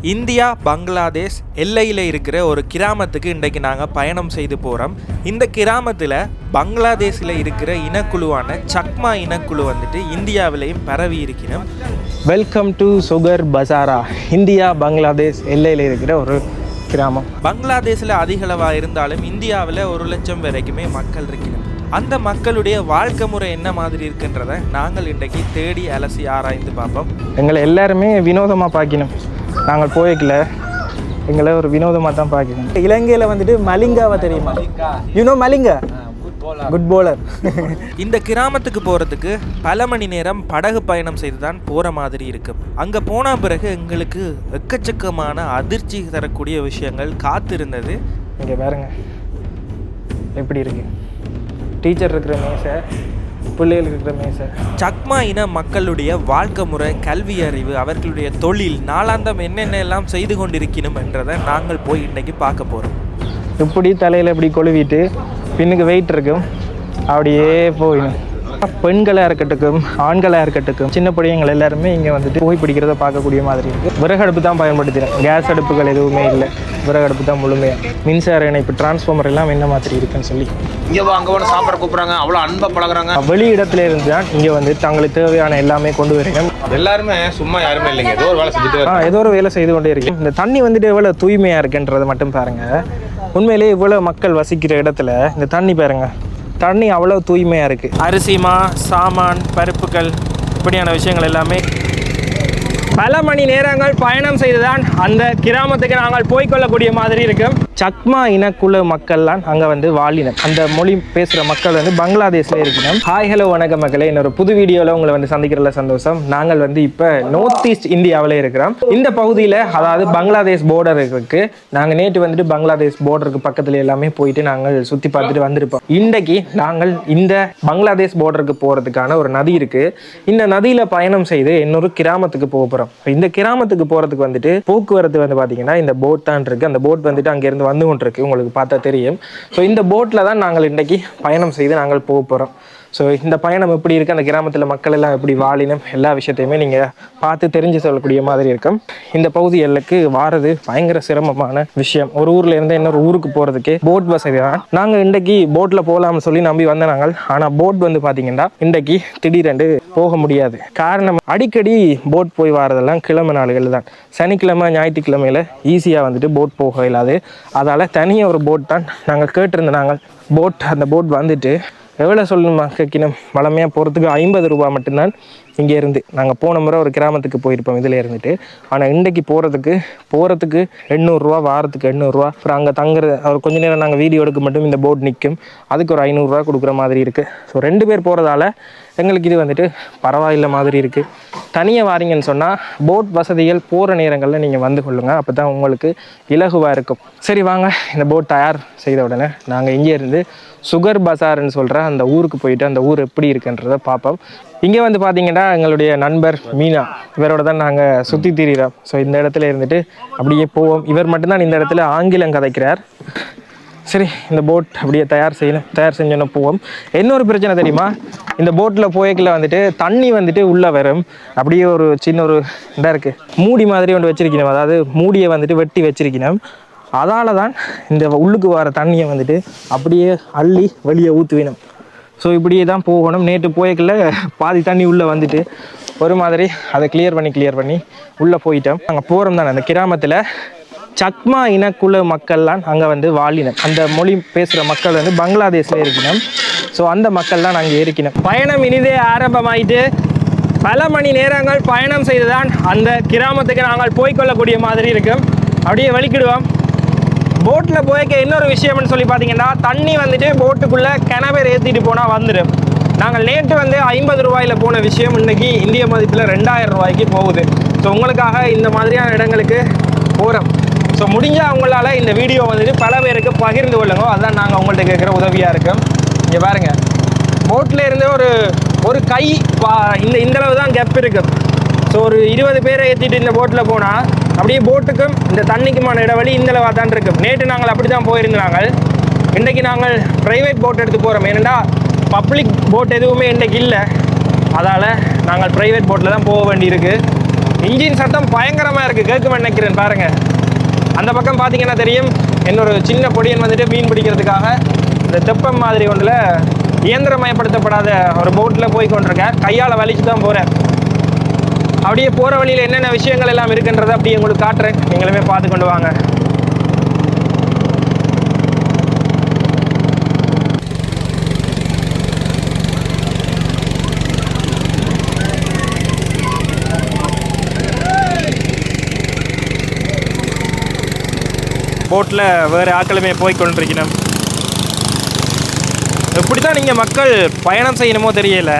India Bangladesh எல்லையில் இருக்கிற ஒரு கிராமத்துக்கு இன்றைக்கு நாங்கள் பயணம் செய்து போகிறோம். இந்த கிராமத்தில் பங்களாதேஷில் இருக்கிற இனக்குழுவான சக்மா இனக்குழு வந்துட்டு இந்தியாவிலையும் பரவி இருக்கிறோம். Welcome to Sukar Basara. India Bangladesh எல்லையில் இருக்கிற ஒரு கிராமம். பங்களாதேஷில் அதிகளவாக இருந்தாலும் இந்தியாவில் 1,00,000 வரைக்குமே மக்கள் இருக்கிறோம். அந்த மக்களுடைய வாழ்க்கை முறை என்ன மாதிரி இருக்குன்றதை நாங்கள் இன்றைக்கு தேடி அலசி ஆராய்ந்து பார்ப்போம். எங்களை எல்லாருமே வினோதமாக பார்க்கணும். நாங்கள் போய்க்கல, எங்களை ஒரு வினோதமாக தான் பார்க்கணும். இலங்கையில் வந்துட்டு மலிங்காவை தெரியுமா? You know Malinga, good bowler. இந்த கிராமத்துக்கு போகிறதுக்கு பல மணி நேரம் படகு பயணம் செய்து தான் போகிற மாதிரி இருக்கும். அங்கே போன பிறகு எங்களுக்கு எக்கச்சக்கமான அதிர்ச்சி தரக்கூடிய விஷயங்கள் காத்திருந்தது. இங்கே பாருங்க எப்படி இருக்கு. டீச்சர் இருக்கிற மேசை, பிள்ளைகள் இருக்கிற மேசை. சக்மா இன மக்களுடைய வாழ்க்கை முறை, கல்வி அறிவு, அவர்களுடைய தொழில், நாளாந்தம் என்னென்ன எல்லாம் செய்து கொண்டிருக்கணும் என்றதை நாங்கள் போய் இன்றைக்கு பார்க்க போகிறோம். இப்படி தலையில் இப்படி கொழுவிட்டு பின்னுக்கு வெயிட் இருக்கும், அப்படியே போயிடும். பெண்களாக இருக்கட்டும் ஆண்களாக இருக்கட்டும் சின்ன பிள்ளைங்கள் எல்லாருமே இங்கே வந்துட்டு போய் பிடிக்கிறத பார்க்கக்கூடிய மாதிரி இருக்குது. விறகடுப்பு தான் பயன்படுத்துகிறேன், கேஸ் அடுப்புகள் எதுவுமே இல்லை. விறகடுப்பு தான் முழுமையாக. மின்சார இணைப்பு, டிரான்ஸ்ஃபார்மர் எல்லாம் என்ன மாதிரி இருக்குன்னு சொல்லி இங்கே அங்கே ஒன்று சாப்பிட கூப்பிட்றாங்க, அவ்வளோ அன்பாக பழகுறாங்க. வெளி இடத்துல இருந்து தான் இங்கே வந்து தங்களுக்கு தேவையான எல்லாமே கொண்டு வரணும். எல்லாருமே சும்மா யாருமே இல்லைங்க, ஏதோ ஒரு வேலை செஞ்சுட்டு ஏதோ ஒரு வேலை செய்து கொண்டே இருக்கு. இந்த தண்ணி வந்துட்டு எவ்வளோ தூய்மையாக இருக்குன்றதை மட்டும் பாருங்க. உண்மையிலேயே இவ்வளோ மக்கள் வசிக்கிற இடத்துல இந்த தண்ணி பாருங்க, தண்ணி அவ்வளோ தூய்மையாக இருக்குது. அரிசிமா, சாமான், பருப்புகள், இப்படியான விஷயங்கள் எல்லாமே. பல மணி நேரங்கள் பயணம் செய்துதான் அந்த கிராமத்துக்கு நாங்கள் போய்கொள்ளக்கூடிய மாதிரி இருக்கும். சக்மா இனக்குழு மக்கள்லாம் அங்கே வந்து வாழினம். அந்த மொழி பேசுகிற மக்கள் வந்து பங்களாதேஷில் இருக்கணும். ஹாய் ஹலோ வணக்கம் மக்களே, இன்னொரு புது வீடியோவில் உங்களை வந்து சந்திக்கிறதுல சந்தோஷம். நாங்கள் வந்து இப்போ நார்த் ஈஸ்ட் இந்தியாவில் இருக்கிறோம். இந்த பகுதியில், அதாவது பங்களாதேஷ் பார்டர் இருக்கு. நாங்கள் நேற்று வந்துட்டு பங்களாதேஷ் பார்டருக்கு பக்கத்தில் எல்லாமே போயிட்டு நாங்கள் சுற்றி பார்த்துட்டு வந்திருப்போம். இன்றைக்கு நாங்கள் இந்த பங்களாதேஷ் பார்டருக்கு போகிறதுக்கான ஒரு நதி இருக்குது. இந்த நதியில் பயணம் செய்து இன்னொரு கிராமத்துக்கு போக போகிறோம். இந்த கிராமத்துக்கு போகிறதுக்கு வந்துட்டு போக்குவரத்து வந்து பார்த்தீங்கன்னா இந்த போட் தான் இருக்குது. அந்த போட் வந்துட்டு அங்கேருந்து வந்து கொண்டிருக்கு, உங்களுக்கு பார்த்தா தெரியும். ஸோ இந்த போட்டில் தான் நாங்கள் இன்றைக்கி பயணம் செய்து நாங்கள் போக போகிறோம். ஸோ இந்த பயணம் எப்படி இருக்குது, அந்த கிராமத்தில் மக்கள் எல்லாம் எப்படி வாழினம், எல்லா விஷயத்தையுமே நீங்கள் பார்த்து தெரிஞ்சு சொல்லக்கூடிய மாதிரி இருக்கும். இந்த பகுதி எல்லைக்கு வாரது பயங்கர சிரமமான விஷயம். ஒரு ஊரில் இருந்து இன்னொரு ஊருக்கு போகிறதுக்கே போட் வசதி தான். நாங்கள் இன்றைக்கி போட்டில் போகலாம்னு சொல்லி நம்பி வந்த நாங்கள். ஆனால் போட் வந்து பார்த்தீங்கன்னா இன்றைக்கி திடீரென்று போக முடியாது. காரணம், அடிக்கடி போட் போய் வாரதெல்லாம் கிழமை நாளுகள் தான். சனிக்கிழமை ஞாயிற்றுக்கிழமையில் ஈஸியாக வந்துட்டு போட் போக இல்லாது. அதால் தனியாக ஒரு போட் தான் நாங்கள் கேட்டிருந்த நாங்கள் போட். அந்த போட் வந்துட்டு எவ்வளோ சொல்லணுமா கேட்கணும், வளமையாக போகிறதுக்கு 50 ரூபா மட்டும்தான். இங்கே இருந்து நாங்கள் போன முறை ஒரு கிராமத்துக்கு போயிருப்போம் இதில் இருந்துட்டு. ஆனால் இன்றைக்கு போகிறதுக்கு 800 ரூபா, வாரத்துக்கு 800 ரூபா. அப்புறம் அங்கே தங்குறது அவர் கொஞ்ச நேரம் நாங்கள் வீடியோ எடுக்க மட்டும் இந்த போட் நிற்கும், அதுக்கு ஒரு 500 ரூபா கொடுக்குற மாதிரி இருக்குது. ஸோ 2 பேர் போகிறதால எங்களுக்கு இது வந்துட்டு பரவாயில்லை மாதிரி இருக்குது. தனியாக வாரீங்கன்னு சொன்னால் போட் வசதிகள் போகிற நேரங்களில் நீங்கள் வந்து கொள்ளுங்கள், அப்போ தான் உங்களுக்கு இலகுவாக இருக்கும். சரி வாங்க, இந்த போட் தயார் செய்த உடனே நாங்கள் இங்கே இருந்து சுகர் பசார்ன்னு சொல்கிற அந்த ஊருக்கு போயிட்டு அந்த ஊர் எப்படி இருக்குன்றதை பார்ப்போம். இங்கே வந்து பார்த்தீங்கன்னா எங்களுடைய நண்பர் மீனா, இவரோட தான் நாங்கள் சுற்றி திரிகிறோம். ஸோ இந்த இடத்துல இருந்துட்டு அப்படியே போவோம். இவர் மட்டும்தான் இந்த இடத்துல ஆங்கிலம் கதைக்கிறார். சரி, இந்த போட் அப்படியே தயார் செஞ்சோன்னா போவோம். இன்னொரு பிரச்சனை தெரியுமா, இந்த போட்டில் போய்க்குள்ள வந்துட்டு தண்ணி வந்துட்டு உள்ளே வரும். அப்படியே ஒரு சின்ன ஒரு இதாக இருக்குது, மூடி மாதிரி ஒன்று வச்சிருக்கணும். அதாவது மூடியை வந்துட்டு வெட்டி வச்சிருக்கணும். அதால் தான் இந்த உள்ளுக்கு வர தண்ணியை வந்துட்டு அப்படியே அள்ளி வெளியே ஊற்றுவினோம். ஸோ இப்படியே தான் போகணும். நேற்று போய்க்குள்ள பாதி தண்ணி உள்ளே வந்துட்டு ஒரு மாதிரி அதை கிளியர் பண்ணி உள்ளே போயிட்டோம். அங்கே போகிறோம் தானே. அந்த கிராமத்தில் சக்மா இனக்குழு மக்கள்லாம் அங்கே வந்து வாழினம். அந்த மொழி பேசுகிற மக்கள் வந்து பங்களாதேஷில் இருக்கணும். ஸோ அந்த மக்கள்லாம் அங்கே இருக்கணும். பயணம் இனிதே ஆரம்பமாயிட்டு பல மணி நேரங்கள் பயணம் செய்து தான் அந்த கிராமத்துக்கு நாங்கள் போய்கொள்ளக்கூடிய மாதிரி இருக்கும். அப்படியே வலிக்கிடுவோம். போட்டில் போய்க்க இன்னொரு விஷயம்னு சொல்லி பார்த்தீங்கன்னா, தண்ணி வந்துட்டு போட்டுக்குள்ளே கிணவர் ஏற்றிட்டு போனால் வந்துடும். நாங்கள் நேற்று வந்து 50 ரூபாயில் போன விஷயம் இன்றைக்கி இந்திய மதிப்பில் 2000 ரூபாய்க்கு போகுது. ஸோ உங்களுக்காக இந்த மாதிரியான இடங்களுக்கு போகிறோம். ஸோ முடிஞ்சால் அவங்களால இந்த வீடியோ வந்துட்டு பல பேருக்கு பகிர்ந்து கொள்ளுங்க. அதுதான் நாங்கள் அவங்கள்ட்ட கேட்குற உதவியாக இருக்கும். இங்கே பாருங்கள், போட்டில் இருந்து ஒரு கை இந்தளவு தான் கெப் இருக்குது. ஸோ ஒரு 20 பேரை ஏற்றிட்டு இந்த போட்டில் போனால் அப்படியே போட்டுக்கும் இந்த தண்ணிக்குமான இடைவெளி இந்தளவாக தான் இருக்கும். நேற்று நாங்கள் அப்படி தான் போயிருந்தாங்க. இன்றைக்கி நாங்கள் ப்ரைவேட் போட் எடுத்து போகிறோம். ஏன்னா பப்ளிக் போட் எதுவுமே இன்றைக்கி இல்லை. அதால் நாங்கள் ப்ரைவேட் போட்டில் தான் போக வேண்டியிருக்கு. இன்ஜின் சத்தம் பயங்கரமாக இருக்குது, கேட்குமே நினைக்கிறேன் பாருங்க. அந்த பக்கம் பார்த்தீங்கன்னா தெரியும், இன்னொரு சின்ன பொடியன் வந்துட்டு மீன் பிடிக்கிறதுக்காக இந்த தெப்பம் மாதிரி ஒன்றில் இயந்திரமயப்படுத்தப்படாத ஒரு போட்டில் போய் கொண்டிருக்கேன். கையால் வலிச்சு தான் போகிறேன். அப்படியே போகிற வழியில் என்னென்ன விஷயங்கள் எல்லாம் இருக்குன்றதை அப்படியே உங்களுக்கு காட்டுறேன், நீங்களுமே பார்த்து கொண்டு வாங்க. போட்டில் வேறு ஆட்களுமே போய் கொண்டிருக்கணும். எப்படி தான் நீங்கள் மக்கள் பயணம் செய்யணுமோ தெரியல.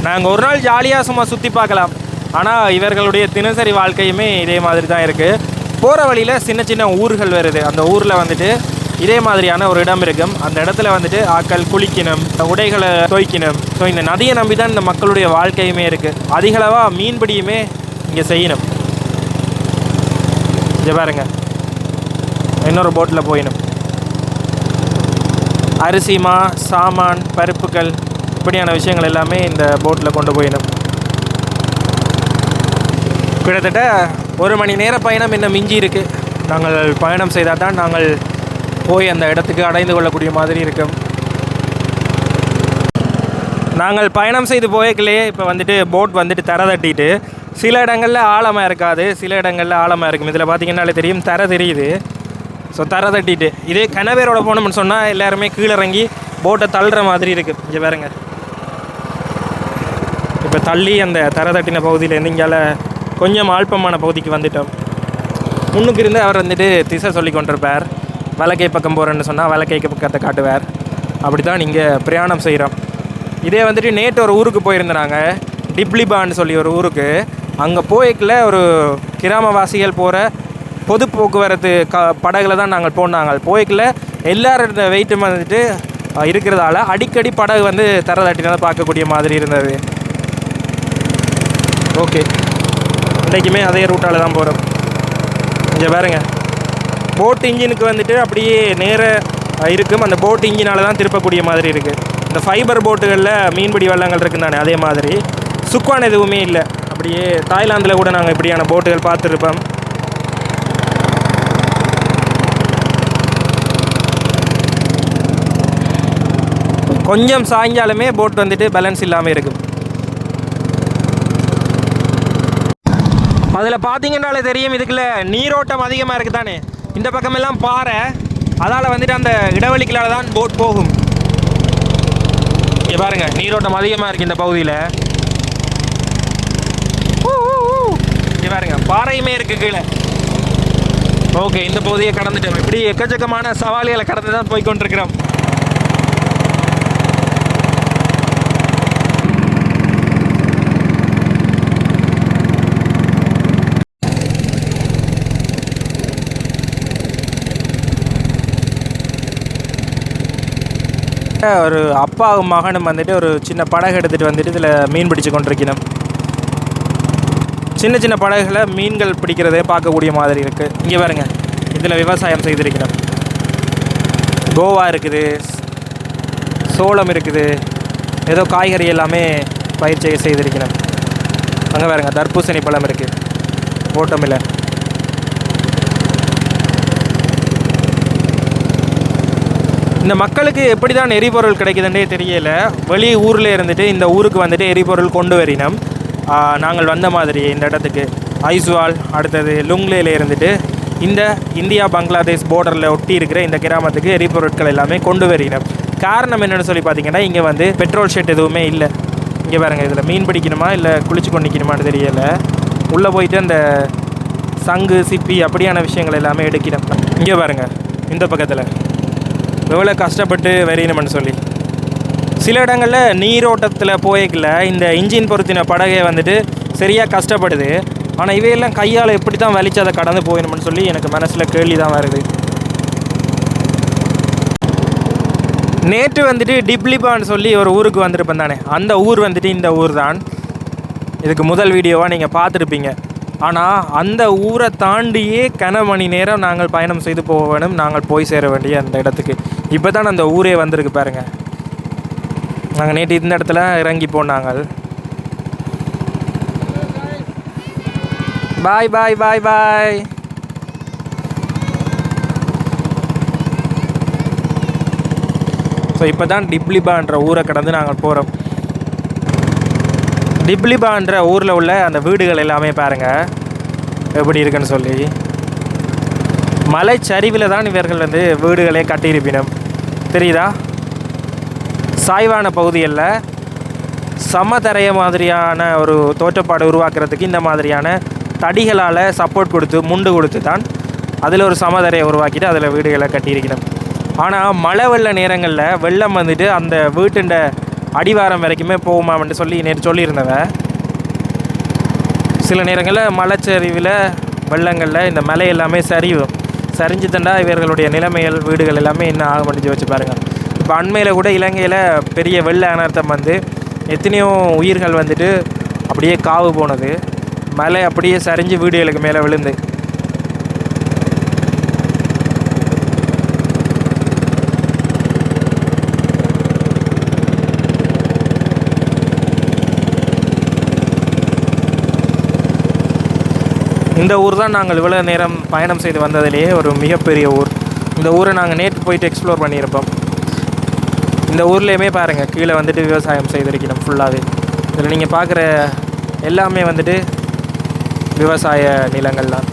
நாங்கள் ஒரு நாள் ஜாலியாக சும்மா சுற்றி பார்க்கலாம், ஆனால் இவர்களுடைய தினசரி வாழ்க்கையுமே இதே மாதிரி தான் இருக்குது. போகிற வழியில் சின்ன சின்ன ஊர்கள் வருது. அந்த ஊரில் வந்துட்டு இதே மாதிரியான ஒரு இடம் இருக்கும். அந்த இடத்துல வந்துட்டு ஆட்கள் குளிக்கணும், உடைகளை துவைக்கணும். ஸோ இந்த நதியை நம்பி தான் இந்த மக்களுடைய வாழ்க்கையுமே இருக்குது. அதிகளவாக மீன்பிடியுமே இங்கே செய்யணும். இங்கே பாருங்க, இன்னொரு போட்டில் போயிடும். அரிசிமா, சாமான், பருப்புகள் இப்படியான விஷயங்கள் எல்லாமே இந்த போட்டில் கொண்டு போயிடும். கிட்டத்தட்ட 1 மணி நேர பயணம் இன்னும் மிஞ்சி இருக்குது. நாங்கள் பயணம் செய்தால் தான் நாங்கள் போய் அந்த இடத்துக்கு அடைந்து கொள்ளக்கூடிய மாதிரி இருக்கும். நாங்கள் பயணம் செய்து போய்க்கலையே இப்போ வந்துட்டு போட் வந்துட்டு தரை தட்டிட்டு, சில இடங்களில் ஆழமாக இருக்காது, சில இடங்களில் ஆழமாக இருக்கும். இதில் பார்த்தீங்கன்னாலே தெரியும், தரை தெரியுது. ஸோ தரை தட்டிட்டு இதே கனவேரோட போனோம்னு சொன்னால் எல்லாருமே கீழே இறங்கி போட்டை தள்ளுற மாதிரி இருக்குது. இங்கே பாருங்க, இப்போ தள்ளி அந்த தரை தட்டின பகுதியிலேருந்து இங்கால கொஞ்சம் ஆழ்பமான பகுதிக்கு வந்துட்டோம். முன்னுக்கு இருந்து அவர் வந்துட்டு திசை சொல்லி கொண்டிருப்பார். வலக்கை பக்கம் போகிறேன்னு சொன்னால் வலக்கை பக்கத்தை காட்டுவார். அப்படி தான் இங்கே பிரயாணம் செய்கிறோம். இதே வந்துட்டு நேற்று ஒரு ஊருக்கு போயிருந்தாங்க, டிப்ளிபான்னு சொல்லி ஒரு ஊருக்கு. அங்கே போய்க்கல ஒரு கிராமவாசிகள் போகிற பொது போக்குவரத்து படகுல தான் நாங்கள் போனாங்க. போய்க்கல எல்லாரோட வெயிட்டும் வந்துட்டு இருக்கிறதால அடிக்கடி படகு வந்து தரை தட்டினால பார்க்கக்கூடிய மாதிரி இருந்தது. ஓகே, இன்றைக்குமே அதே ரூட்டால் தான் போகிறோம். இங்கே பாருங்க, போட் இன்ஜினுக்கு வந்துட்டு அப்படியே நேர இருக்கும். அந்த போட் இன்ஜினால் தான் திருப்பக்கூடிய மாதிரி இருக்குது. இந்த ஃபைபர் போட்டுகளில் மீன்பிடி வள்ளங்கள் இருக்குன்னு தானே, அதே மாதிரி சுக்குவான் எதுவுமே இல்லை. அப்படியே தாய்லாந்தில் கூட நாங்கள் இப்படியான போட்டுகள் பார்த்துருப்போம். கொஞ்சம் சாயங்காலமே போட் வந்துட்டு பேலன்ஸ் இல்லாமல் இருக்கும். அதில் பார்த்தீங்கன்னாலே தெரியும், இதுக்குள்ள நீரோட்டம் அதிகமாக இருக்குது தானே. இந்த பக்கமெல்லாம் பாறை, அதால் வந்துட்டு அந்த இடவெளிகளால் தான் போட் போகும். இங்கே பாருங்க, நீரோட்டம் அதிகமாக இருக்குது இந்த பகுதியில். இங்கே பாருங்க, பாறையுமே இருக்குது கீழே. ஓகே, இந்த பகுதியை கடந்துட்டோம். இப்படி எக்கச்சக்கமான சவால்களை கடந்து தான் போய்கொண்டிருக்கிறோம். ஒரு அப்பாவும் மகனும் வந்துட்டு ஒரு சின்ன படகு எடுத்துகிட்டு வந்துட்டு இதில் மீன் பிடிச்சு கொண்டிருக்கணும். சின்ன சின்ன படகுகளை மீன்கள் பிடிக்கிறதே பார்க்கக்கூடிய மாதிரி இருக்குது. இங்கே பாருங்க, இதில் விவசாயம் செய்திருக்கணும். கோவா இருக்குது, சோளம் இருக்குது, ஏதோ காய்கறி எல்லாமே பயிற்சி செய்திருக்கணும். அங்கே பாருங்க, தர்பூசணி பழம் இருக்குது, ஓட்டமில்லை. இந்த மக்களுக்கு எப்படி தான் எரிபொருள் கிடைக்குதுன்னே தெரியல. வெளி ஊரில் இருந்துட்டு இந்த ஊருக்கு வந்துட்டு எரிபொருள் கொண்டு வரினோம். நாங்கள் வந்த மாதிரி இந்த இடத்துக்கு ஐஸ்வால், அடுத்தது லுங்லேயில் இருந்துட்டு இந்த இந்தியா பங்களாதேஷ் பார்டரில் ஒட்டி இருக்கிற இந்த கிராமத்துக்கு எரிபொருட்கள் எல்லாமே கொண்டு வரினோம். காரணம் என்னென்னு சொல்லி பார்த்தீங்கன்னா, இங்கே வந்து பெட்ரோல் ஷெட் எதுவுமே இல்லை. இங்கே பாருங்கள், இதில் மீன் பிடிக்கணுமா இல்லை குளிச்சு கொண்டிக்கணுமான்னு தெரியலை. உள்ளே போயிட்டு அந்த சங்கு, சிப்பி அப்படியான விஷயங்கள் எல்லாமே எடுக்கணும். இங்கே பாருங்கள், இந்த பக்கத்தில் எவ்வளோ கஷ்டப்பட்டு வரையணும்னு சொல்லி. சில இடங்களில் நீரோட்டத்தில் போய்க்கல இந்த இன்ஜின் பொருத்தின படகை வந்துட்டு சரியாக கஷ்டப்படுது. ஆனால் இவையெல்லாம் கையால் எப்படி தான் வலிச்சு அதை கடந்து போயிடணும்னு சொல்லி எனக்கு மனசில் கேள்வி தான் வருது. நேற்று வந்துட்டு டிப்ளிபான்னு சொல்லி ஒரு ஊருக்கு வந்திருப்பேன் தானே, அந்த ஊர் வந்துட்டு இந்த ஊர் தான். இதுக்கு முதல் வீடியோவாக நீங்கள் பார்த்துருப்பீங்க. ஆனால் அந்த ஊரை தாண்டியே கன மணி நேரம் நாங்கள் பயணம் செய்து போக வேணும், நாங்கள் போய் சேர வேண்டிய அந்த இடத்துக்கு. இப்போ தான் அந்த ஊரே வந்திருக்கு பாருங்கள். நாங்கள் நேற்று இந்த இடத்துல இறங்கி போனாங்க. பாய் பாய் பாய் பாய். ஸோ இப்போ தான் டிப்ளிபான்ற ஊரை கடந்து நாங்கள் போகிறோம். டிப்ளிபான்ற ஊரில் உள்ள அந்த வீடுகள் எல்லாமே பாருங்கள் எப்படி இருக்குன்னு சொல்லி. மலைச்சரிவில் தான் இவர்கள் வந்து வீடுகளே கட்டியிருப்பினும் தெரியுதா. சாய்வான பகுதிகளில் சமதரைய மாதிரியான ஒரு தோற்றப்பாடு உருவாக்குறதுக்கு இந்த மாதிரியான தடிகளால் சப்போர்ட் கொடுத்து முண்டு கொடுத்து தான் அதில் ஒரு சமதரையை உருவாக்கிட்டு அதில் வீடுகளை கட்டியிருக்கணும். ஆனால் மழை வெள்ள நேரங்களில் வெள்ளம் வந்துட்டு அந்த வீட்டுண்ட அடிவாரம் வரைக்குமே போகுமான்னு சொல்லி நேற்று சொல்லியிருந்தவ. சில நேரங்களில் மலைச்சரிவில் வெள்ளங்களில் இந்த மலை எல்லாமே சரிஞ்சு தண்டா இவர்களுடைய நிலைமைகள் வீடுகள் எல்லாமே என்ன ஆக முடிஞ்சு வச்சு பாருங்கள். இப்போ அண்மையில் கூட இலங்கையில் பெரிய வெள்ள அனர்த்தம் வந்து எத்தனையோ உயிர்கள் வந்துட்டு அப்படியே காவு போனது. மலை அப்படியே சரிஞ்சு வீடுகளுக்கு மேலே விழுந்து. இந்த ஊர் தான் நாங்கள் இவ்வளோ நேரம் பயணம் செய்து வந்ததிலேயே ஒரு மிகப்பெரிய ஊர். இந்த ஊரை நாங்கள் நேற்று போயிட்டு எக்ஸ்ப்ளோர் பண்ணியிருப்போம். இந்த ஊர்லேயுமே பாருங்கள் கீழே வந்துட்டு விவசாயம் செய்திருக்கணும் ஃபுல்லாகவே. இதில் நீங்கள் பார்க்குற எல்லாமே வந்துட்டு விவசாய நிலங்கள் தான்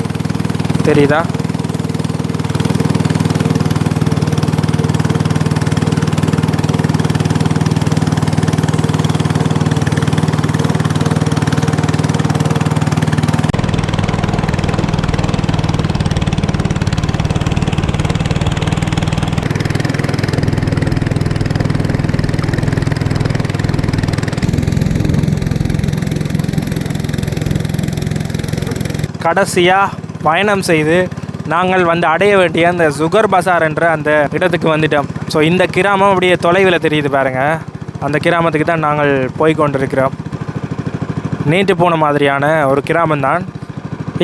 தெரியுதா. கடைசியாக பயணம் செய்து நாங்கள் வந்து அடைய வேண்டிய அந்த சுகர் பசார் என்ற அந்த இடத்துக்கு வந்துட்டோம். ஸோ இந்த கிராமம் அப்படியே தொலைவில் தெரியுது பாருங்கள். அந்த கிராமத்துக்கு தான் நாங்கள் போய் கொண்டிருக்கிறோம். நேற்று போன மாதிரியான ஒரு கிராமம்தான்.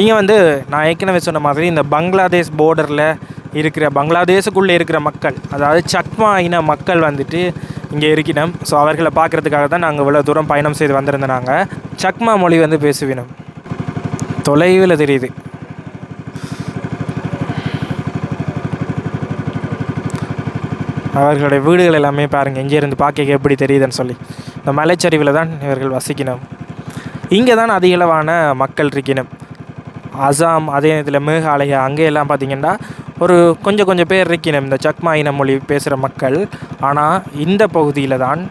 இங்கே வந்து நான் ஏற்கனவே சொன்ன மாதிரி இந்த பங்களாதேஷ் பார்டரில் இருக்கிற பங்களாதேஷுக்குள்ளே இருக்கிற மக்கள், அதாவது சக்மா இன மக்கள் வந்துட்டு இங்கே இருக்கணும். ஸோ அவர்களை பார்க்குறதுக்காக தான் நாங்கள் இவ்வளோ தூரம் பயணம் செய்து வந்திருந்தோம். நாங்கள் சக்மா மொழி வந்து பேசுவினோம். தொலைவில் தெரியுது. அவர்களுடைய வீடுகள் எல்லாமே பாருங்கள் இங்கேருந்து பார்க்க எப்படி தெரியுதுன்னு சொல்லி. இந்த மலைச்சரிவில் தான் இவர்கள் வசிக்கணும். இங்கே தான் அதிகளவான மக்கள் இருக்கணும். அசாம், அதே நேரத்தில் மேகாலயா அங்கேயெல்லாம் பார்த்திங்கன்னா ஒரு கொஞ்சம் பேர் இருக்கணும் இந்த சக்மா இன மொழி பேசுகிற மக்கள். ஆனால் இந்த பகுதியில் தான்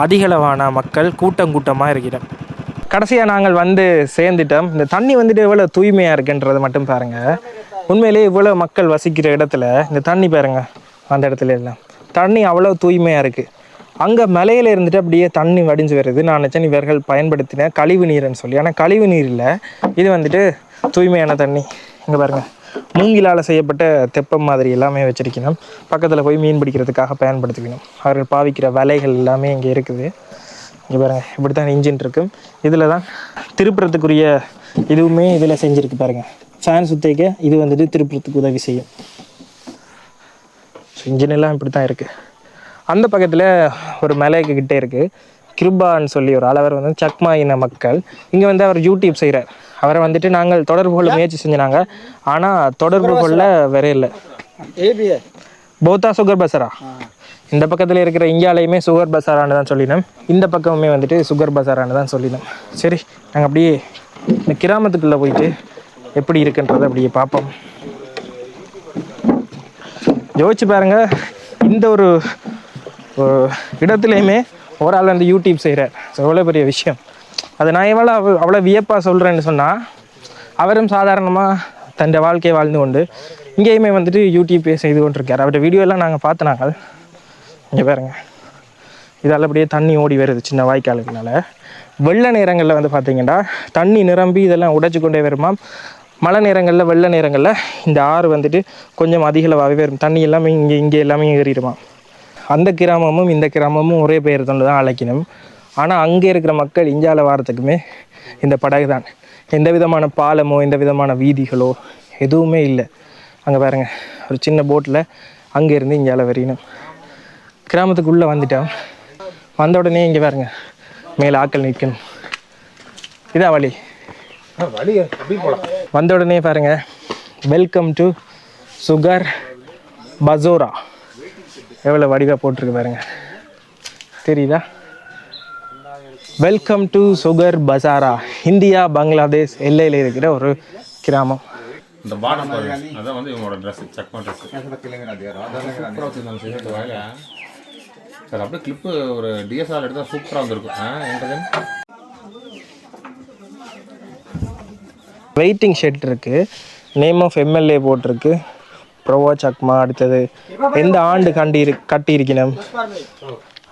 அதிகளவான மக்கள் கூட்டமாக இருக்கணும். கடைசியாக நாங்கள் வந்து சேர்ந்துட்டோம். இந்த தண்ணி வந்துட்டு எவ்வளோ தூய்மையாக இருக்குன்றது மட்டும் பாருங்கள். உண்மையிலே இவ்வளோ மக்கள் வசிக்கிற இடத்துல இந்த தண்ணி பாருங்கள். அந்த இடத்துல எல்லாம் தண்ணி அவ்வளோ தூய்மையாக இருக்குது. அங்கே மலையில் இருந்துட்டு அப்படியே தண்ணி வடிஞ்சு வருது. நான் நினச்சேன் இவர்கள் பயன்படுத்தின கழிவு நீர்ன்னு சொல்லி. ஆனால் கழிவு நீர் இல்லை, இது வந்துட்டு தூய்மையான தண்ணி. இங்கே பாருங்கள், மூங்கிலால் செய்யப்பட்ட தெப்பம் மாதிரி எல்லாமே வச்சுருக்கணும். பக்கத்தில் போய் மீன் பிடிக்கிறதுக்காக பயன்படுத்திக்கணும். அவர்கள் பாவிக்கிற வலைகள் எல்லாமே இங்கே இருக்குது. இங்கே பாருங்கள், இப்படி தான் இன்ஜின் இருக்கும். இதில் தான் திருப்புறத்துக்குரிய இதுவுமே இதில் செஞ்சுருக்கு பாருங்கள். ஃபேன் சுற்றிக்க இது வந்துட்டு திருப்புறத்துக்கு உதவி செய்யும். ஸோ இன்ஜின் எல்லாம் இப்படி தான் இருக்குது. அந்த பக்கத்தில் ஒரு மலைக்கு கிட்டே இருக்குது. கிருபான்னு சொல்லி ஒரு அளவர் வந்து சக்மா இன மக்கள். இங்கே வந்து அவர் யூடியூப் செய்கிறார். அவரை வந்துட்டு நாங்கள் தொடர்பு கொள்ள முயற்சி செஞ்சினாங்க. ஆனால் தொடர்பு கொள்ள வேற இல்லை. போத்தா சுகர் பசாரா, இந்த பக்கத்தில் இருக்கிற இந்தியாலையுமே சுகர் பசாரான்னு தான் சொல்லினோம். இந்த பக்கமுமே வந்துட்டு சுகர் பசாரான்னு தான் சொல்லினோம். சரி, நாங்கள் அப்படியே இந்த கிராமத்துக்குள்ளே போயிட்டு எப்படி இருக்குன்றதை அப்படியே பார்ப்போம். யோசிச்சு பாருங்கள், இந்த ஒரு இடத்துலையுமே ஒரு ஆள் வந்து யூடியூப் செய்கிறார். எவ்வளோ பெரிய விஷயம் அது. நான் அவ்வளோ வியப்பாக சொல்கிறேன்னு சொன்னால், அவரும் சாதாரணமாக தன் வாழ்க்கையை வாழ்ந்து கொண்டு இங்கேயுமே வந்துட்டு யூடியூப்பே செய்து கொண்டிருக்கார். அவருடைய வீடியோலாம் நாங்கள் பார்த்தனாங்க. இங்கே பாருங்க, இதால் அப்படியே தண்ணி ஓடி வருது சின்ன வாய்க்காலுக்குனால. வெள்ள நேரங்களில் வந்து பார்த்திங்கன்னா தண்ணி நிரம்பி இதெல்லாம் உடைச்சி கொண்டே வருமா. மழை நேரங்களில் வெள்ள நேரங்களில் இந்த ஆறு வந்துட்டு கொஞ்சம் அதிகளவாகவே வரும். தண்ணி எல்லாமே இங்கே எல்லாமே ஏறிடுமா. அந்த கிராமமும் இந்த கிராமமும் ஒரே பெயர் தொண்டு தான் அழைக்கணும். ஆனால் அங்கே இருக்கிற மக்கள் இந்தியாவில் வாரத்துக்குமே இந்த படகு தான். எந்த விதமான பாலமோ எந்த விதமான வீதிகளோ எதுவுமே இல்லை. அங்கே பாருங்கள், ஒரு சின்ன போட்டில் அங்கேருந்து இந்தியாவில் வரையணும். கிராமத்துக்குள்ளே வந்துட்டோம். வந்த உடனே இங்கே பாருங்க, மேலே ஆக்கள் நிற்கணும். இதான் வழி. வழி எப்படி போகலாம்? வந்த உடனே பாருங்க, வெல்கம் டு சுகர் பசோரா. எவ்வளோ வடிவாக போட்டிருக்கு பாருங்க, தெரியுதா? Welcome to Sukar Basara. India Bangladesh எல்லையில் இருக்கிற ஒரு கிராமம். இந்த பாடம் அதான் வந்து இவங்களோட ட்ரெஸ், சக்மா ட்ரெஸ் சார். அப்படியே கிளிப்பு ஒரு டிஎஸ்ஆர் எடுத்தால் சூப்பராக வந்திருக்கும். என்கிட்ட வெயிட்டிங் ஷெட் இருக்கு, நேம் ஆஃப் எம்எல்ஏ போட்டிருக்கு, ப்ரோவா சக்மா, அடுத்தது எந்த ஆண்டு கட்டியிருக்கணும்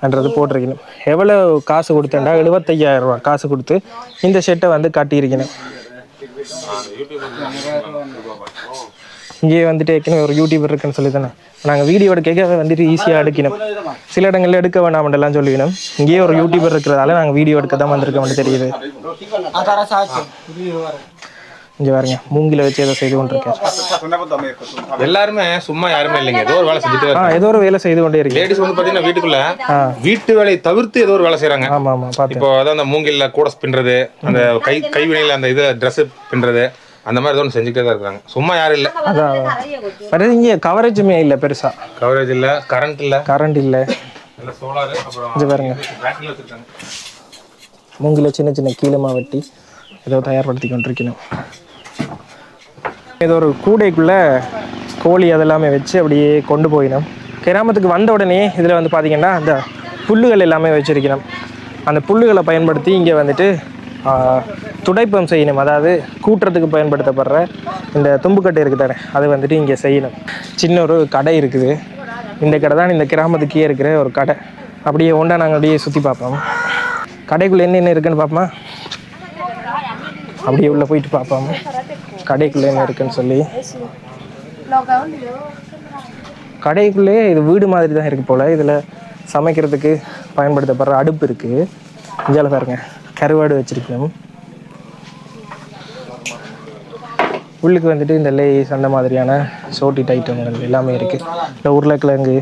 என்றது போட்டிருக்கணும். எவ்வளோ காசு கொடுத்தேன்டா, 75,000 ரூபா காசு கொடுத்து இந்த ஷெட்டை வந்து கட்டியிருக்கணும். இங்கே வந்துட்டு ஏற்கனவே ஒரு யூடியூபர் இருக்குன்னு சொல்லி தானே நாங்கள் வீடியோ எடுக்க வந்துட்டு ஈஸியாக எடுக்கணும். சில இடங்களில் எடுக்க வேண்டாமெல்லாம் சொல்லிக்கணும். இங்கேயே ஒரு யூடியூபர் இருக்கிறதால நாங்கள் வீடியோ எடுக்க தான் வந்திருக்கோம்னு தெரியுது. இங்கே பாருங்க, மூங்கில வச்சு ஏதோ செய்து கொண்டிருக்கேன். எல்லாருமே சும்மா யாருமே இல்லைங்க, ஏதோ ஒரு வேலை செஞ்சுட்டு ஏதோ ஒரு வேலை செய்து கொண்டே இருக்கு. லேடிஸ் வந்து பார்த்தீங்கன்னா வீட்டுக்குள்ள வீட்டு வேலையை தவிர்த்து ஏதோ ஒரு வேலை செய்கிறாங்க. ஆமாம் ஆமாம், பார்த்தேன். இப்போ அதான் அந்த மூங்கில்ல கூட பின்னுறது, அந்த கைவினையில் அந்த இது ட்ரெஸ் பின்னுறது, அந்த மாதிரி ஏதோ ஒன்று செஞ்சுக்கிட்டே தான் இருக்கிறாங்க. சும்மா யாரும் இல்லை. அதான் இங்கே கவரேஜுமே இல்லை, பெருசா கவரேஜ் இல்லை, கரண்ட் இல்லை. சோலார் இது பாருங்க, மூங்கில சின்ன சின்ன கீழமாக வெட்டி ஏதோ தயார்படுத்தி கொண்டிருக்கணும். ஏதோ ஒரு கூடைக்குள்ள கோழி அதெல்லாமே வச்சு அப்படியே கொண்டு போயிடும். கிராமத்துக்கு வந்த உடனே இதில் வந்து பார்த்திங்கன்னா அந்த புல்லுகள் எல்லாமே வச்சுருக்கணும். அந்த புல்லுகளை பயன்படுத்தி இங்கே வந்துட்டு துடைப்பம் செய்யணும். அதாவது கூட்டுறதுக்கு பயன்படுத்தப்படுற இந்த தும்புக்கட்டை இருக்குது தானே, அது வந்துட்டு இங்கே செய்யணும். சின்ன ஒரு கடை இருக்குது. இந்த கடை தான் இந்த கிராமத்துக்கே இருக்கிற ஒரு கடை. அப்படியே ஒன்றா நாங்கள் அப்படியே சுற்றி பார்ப்போம். கடைக்குள்ளே என்ன இருக்குன்னு பார்ப்போமா? அப்படியே உள்ளே போயிட்டு பார்ப்போம் கடைக்குள்ளே என்ன இருக்குன்னு சொல்லி. கடைக்குள்ளே இது வீடு மாதிரி தான் இருக்குது போல். இதில் சமைக்கிறதுக்கு பயன்படுத்தப்படுற அடுப்பு இருக்குது. இஞ்சால பாருங்க, கருவாடு வச்சுருக்கணும். உள்ளுக்கு வந்துட்டு இந்த லேஸ் அந்த மாதிரியான சோட்டிட் ஐட்டங்கள் எல்லாமே இருக்குது. இல்லை உருளைக்கிழங்கு,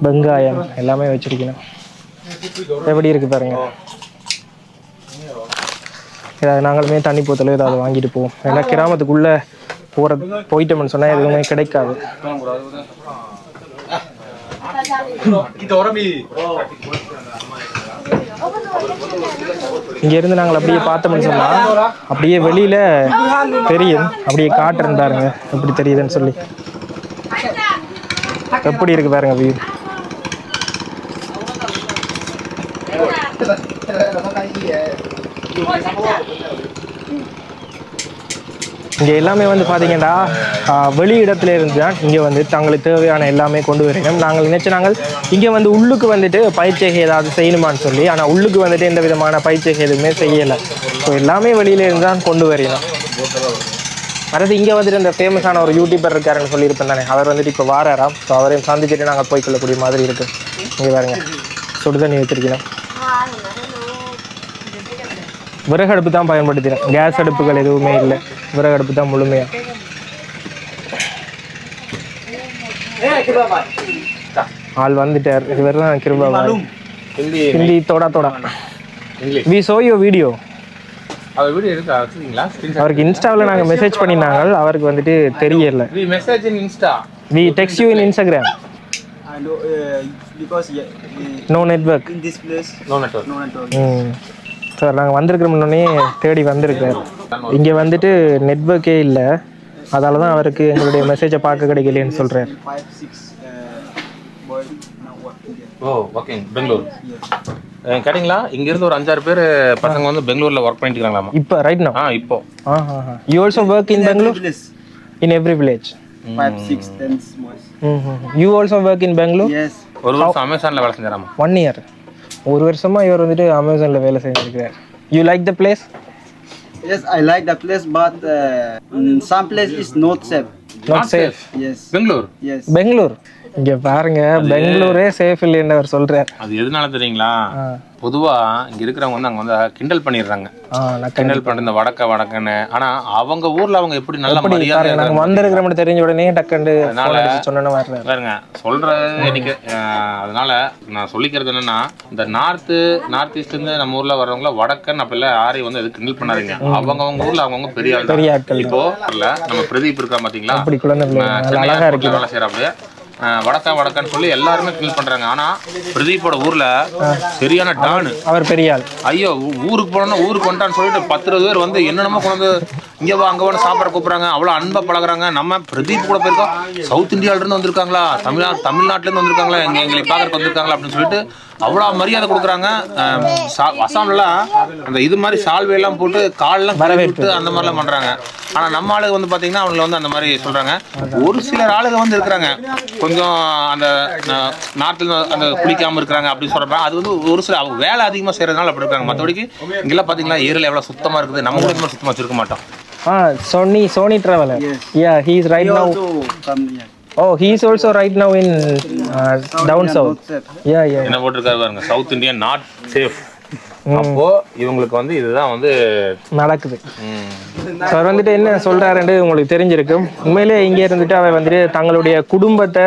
வெங்காயம் எல்லாமே வச்சுருக்கணும். எப்படி இருக்குது பாருங்க. ஏதாவது நாங்களுமே தண்ணி போத்தல ஏதாவது வாங்கிட்டு போவோம். ஏன்னா கிராமத்துக்குள்ளே போயிட்டோம்னு சொன்னால் எதுவுமே கிடைக்காது. இங்கேருந்து நாங்கள் அப்படியே பார்த்தோம்னு சொன்னால் அப்படியே வெளியில் தெரியும். அப்படியே காட்டுறேன் பாருங்க எப்படி தெரியுதுன்னு சொல்லி. எப்படி இருக்கு பாருங்க வியூ. இங்கே எல்லாமே வந்து பார்த்தீங்கன்னா வெளி இடத்துல இருந்து தான் இங்கே வந்து தங்களுக்கு தேவையான எல்லாமே கொண்டு வரணும். நாங்கள் நாங்கள் இங்கே வந்து உள்ளுக்கு வந்துட்டு பயிற்சிகை ஏதாவது செய்யணுமான்னு சொல்லி, ஆனால் உள்ளுக்கு வந்துட்டு எந்த விதமான பயிற்சிகை எதுவுமே செய்யலை. ஸோ எல்லாமே வெளியில இருந்து தான் கொண்டு வரணும். அதாவது இங்கே வந்துட்டு இந்த ஃபேமஸான ஒரு யூடியூபர் இருக்காருன்னு சொல்லியிருப்பேன் தானே, அவர் வந்துட்டு இப்போ வாராராம். ஸோ அவரையும் சந்திச்சுட்டு நாங்கள் போய்க்கொள்ளக்கூடிய மாதிரி இருக்குது. இங்கே பாருங்க, சுடு தண்ணி வச்சிருக்கணும். விறகு அடுப்பு தான் பயன்படுத்தினேன், கேஸ் அடுப்புகள் எதுவுமே இல்லை. விறகு அடுப்பு தான் முழுமையா. ஆள் வந்துட்டார். இது வேறு தான் கிருபா ஹிந்தி தோடா தோடா. We show you video. அவருக்கு இன்ஸ்டாவில் நாங்கள் மெசேஜ் பண்ணினாங்க. அவருக்கு வந்துட்டு தெரியல. We text you in Instagram. No network in this place. No network. Sir நாங்கள் வந்திருக்கிறோம்னே தேடி வந்திருக்கார். இங்கே வந்துட்டு நெட்வொர்க்கே இல்லை. அதால தான் அவருக்கு எங்களுடைய மெசேஜை பார்க்க கிடைக்கலன்னு சொல்கிறார். பெங்களூர் கேட்டிங்களா? இங்கேருந்து ஒரு 5-6 பேர் பசங்க வந்து பெங்களூரில் ஒர்க் பண்ணிட்டு இருக்காங்களாமா இப்போ ரைட் நோ. இப்போ you also work in Bangalore? In every village 5, 6, 10 boys. You also work in Bangalore? Yes. ஒரு வருஷம் அமேசானில் வேலை செஞ்சாராமா. 1 year. ஒரு வருஷமா இவர் வந்துட்டு அமேசானில் வேலை செஞ்சுருக்கிறார். You like the place? Yes, I like the place, but some place is not safe. Not safe. Yes. Bangalore? Yes. Bangalore இங்க பாருங்க பெங்களூரே சேஃப் இல்லைன்னு அவர் சொல்றாரு. அது எதனால தெரியுங்களா? பொதுவா இங்க இருக்கிறவங்க வந்து அங்க வந்து கிண்டல் பண்ணிடுறாங்க. கிண்டல் பண்ண இந்த வடக்கன்னு. ஆனா அவங்க ஊர்ல அவங்க எப்படி நல்ல மரியாதை நாங்க வந்திருக்கிற மட்டும் தெரிஞ்ச உடனே டக்குன்னு சொன்ன பாருங்க சொல்றது எனக்கு. அதனால நான் சொல்லிக்கிறது என்னன்னா, இந்த நார்த் ஈஸ்ட்ல இருந்து நம்ம ஊர்ல வர்றவங்கள வடக்கன் அப்ப இல்ல யாரையும் வந்து எதுக்கு கிண்டல் பண்ணாதீங்க. அவங்க ஊர்ல அவங்க பெரிய ஆட்கள். இப்போ நம்ம பிரதீப் இருக்கா பாத்தீங்களா, அழகா இருக்கு வேலை செய்யற அப்படியே வடக்கான்னு சொல்லி எல்லாருமே கிண்டல் பண்றாங்க. ஆனா பிரதீப்போட ஊர்ல சரியான டான், அவர் பெரிய ஆள். ஐயோ ஊருக்கு போனோம்னா ஊருக்கு வந்துட்டான்னு சொல்லிட்டு 10-20 பேர் வந்து என்னென்னமோ கொண்டு இங்க வா அங்க வந்து சாப்பிட கூப்பிடுறாங்க. அவ்வளவு அன்பா பழகுறாங்க. நம்ம பிரதீப் கூட போயிருக்கோம், சவுத் இந்தியால இருந்து வந்திருக்காங்களா, தமிழ்நாட்டுல இருந்து வந்திருக்காங்களா, எங்களை பாக்குறதுக்கு வந்திருக்காங்களா அப்படின்னு சொல்லிட்டு அவ்வளவு மரியாதை கொடுக்குறாங்க. அசாம்ல அந்த இது மாதிரி சால்வை எல்லாம் போட்டு காலெல்லாம் வரவேற்று அந்த மாதிரிலாம் பண்றாங்க. ஆனா நம்ம ஆளுங்க வந்து பாத்தீங்கன்னா அவங்களை வந்து அந்த மாதிரி சொல்றாங்க. ஒரு சிலர் ஆளுங்க வந்து இருக்கிறாங்க கொஞ்சம் அந்த நாட்டுல அந்த குளிக்காம இருக்கிறாங்க அப்படின்னு சொல்றாங்க. அது வந்து ஒரு சில அவங்க வேலை அதிகமா செய்யறதுனால அப்படி இருக்காங்க. மற்றபடிக்கு இங்கெல்லாம் பாத்தீங்கன்னா ஏரியால எவ்வளவு சுத்தமா இருக்குது. நம்ம கூட சுத்தமா வச்சிருக்க மாட்டோம். Sony traveler. Yeah, he is right now. Oh, he is also right now in down south. Yeah. என்ன போட்டிருக்காரு பாருங்க, சவுத் இந்தியா நாட் சேஃப். அப்போ இவங்களுக்கு வந்து இதுதான் வந்து நடக்குது. அவர் வந்துட்டு என்ன சொல்றாருன்னு உங்களுக்கு தெரிஞ்சிருக்கும். உண்மையிலே இங்கே இருந்துட்டு அவர் வந்துட்டு தங்களுடைய குடும்பத்தை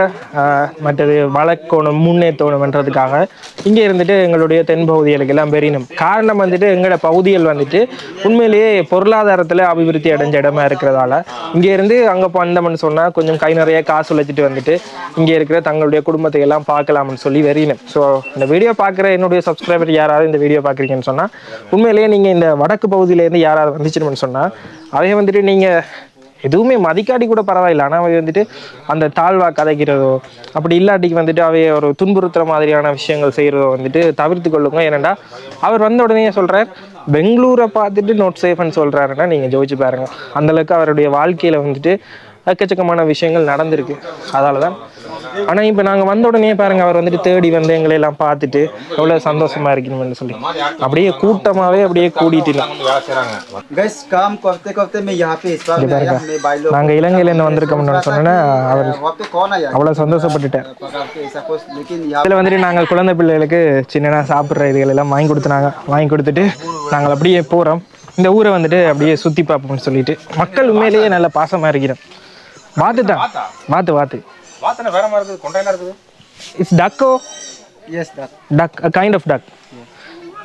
மற்றது வளர்க்கணும் முன்னேற்றணும்ன்றதுக்காக இங்கே இருந்துட்டு எங்களுடைய தென் பகுதிகளுக்கு எல்லாம் பெரியணும். காரணம் வந்துட்டு எங்களோட பகுதிகள் வந்துட்டு உண்மையிலேயே பொருளாதாரத்தில் அபிவிருத்தி அடைஞ்ச இடமா இருக்கிறதால இங்கே இருந்து அங்கே வந்தோம்னு சொன்னால் கொஞ்சம் கை நிறைய காசு உழைச்சிட்டு வந்துட்டு இங்கே இருக்கிற தங்களுடைய குடும்பத்தை எல்லாம் பார்க்கலாம்னு சொல்லி வெறியணும். ஸோ இந்த வீடியோ பார்க்குற என்னுடைய சப்ஸ்கிரைபர் யாராவது இந்த வீடியோ பார்க்குறீங்கன்னு சொன்னால் உண்மையிலேயே நீங்கள் இந்த வடக்கு பகுதியிலேருந்து யாராவது வந்துச்சுன்னு சொன்னால் அதைய வந்துட்டு நீங்கள் எதுவுமே மதிக்காட்டி கூட பரவாயில்லை. ஆனால் அவை வந்துட்டு அந்த தாழ்வா கதைக்கிறதோ அப்படி இல்லாட்டிக்கு வந்துட்டு அவைய ஒரு துன்புறுத்துற மாதிரியான விஷயங்கள் செய்கிறதோ வந்துட்டு தவிர்த்து கொள்ளுங்க. ஏன்னா அவர் வந்த உடனே சொல்கிறார் பெங்களூரை பார்த்துட்டு நோட் சேஃப்னு சொல்கிறாருன்னா நீங்கள் ஜோதிச்சு பாருங்கள். அந்தளவுக்கு அவருடைய வாழ்க்கையில் வந்துட்டு எக்கச்சக்கமான விஷயங்கள் நடந்திருக்கு. அதால தான். ஆனால் இப்போ நாங்கள் வந்த உடனே பாருங்க அவர் வந்துட்டு தேடி வந்து எங்களை எல்லாம் பார்த்துட்டு எவ்வளோ சந்தோஷமா இருக்கணும்னு சொல்லி அப்படியே கூட்டமாகவே அப்படியே கூட்டிட்டு நாங்கள் இலங்கையிலேருந்து வந்திருக்கோம்னு சொன்னோன்னா அவர் அவ்வளோ சந்தோஷப்பட்டுட்டார். இதில் வந்துட்டு நாங்கள் குழந்தை பிள்ளைகளுக்கு சின்னனா சாப்பிட்ற இதுகள் எல்லாம் வாங்கி கொடுத்துட்டு நாங்கள் அப்படியே போகிறோம். இந்த ஊரை வந்துட்டு அப்படியே சுற்றி பார்ப்போம்னு சொல்லிட்டு மக்கள் உண்மையிலேயே நல்ல பாசமாக இருக்கிறோம். வாத்து வேற மாதிரி இருக்குது, கொண்டையெல்லாம் இருக்குது. It's டக்கோ. Yes, duck, a kind of duck.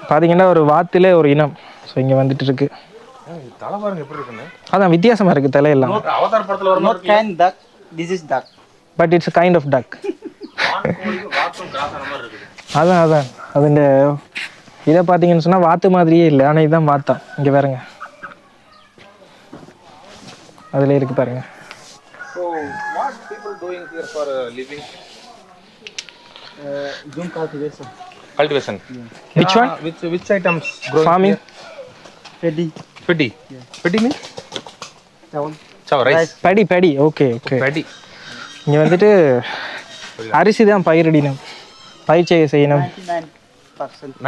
பாத்தீங்கன்னா ஒரு வாத்திலே ஒரு இனம். ஸோ இங்கே வந்துட்டு இருக்கு. தலை பாருங்க எப்படி இருக்குன்னு. அதான் வித்தியாசமா இருக்கு தலையெல்லாம். அவதார் படத்துல வர not kind duck, this is duck. But it's a kind of duck. அதான் அது இந்த இதை பார்த்தீங்கன்னு சொன்னால் வாத்து மாதிரியே இல்லை. ஆனால் இதுதான் வாத்தான். இங்கே பாருங்க அதில் இருக்கு பாருங்க. So what people doing here for living? Zoom cultivation. Which one? Which items growing? Farming. Paddy. Yeah. Paddy means? Rice. Paddy. Okay. Paddy. இங்கே வந்துட்டு அரிசி தான் பயிரிடணும், பயிர் செய்யணும்.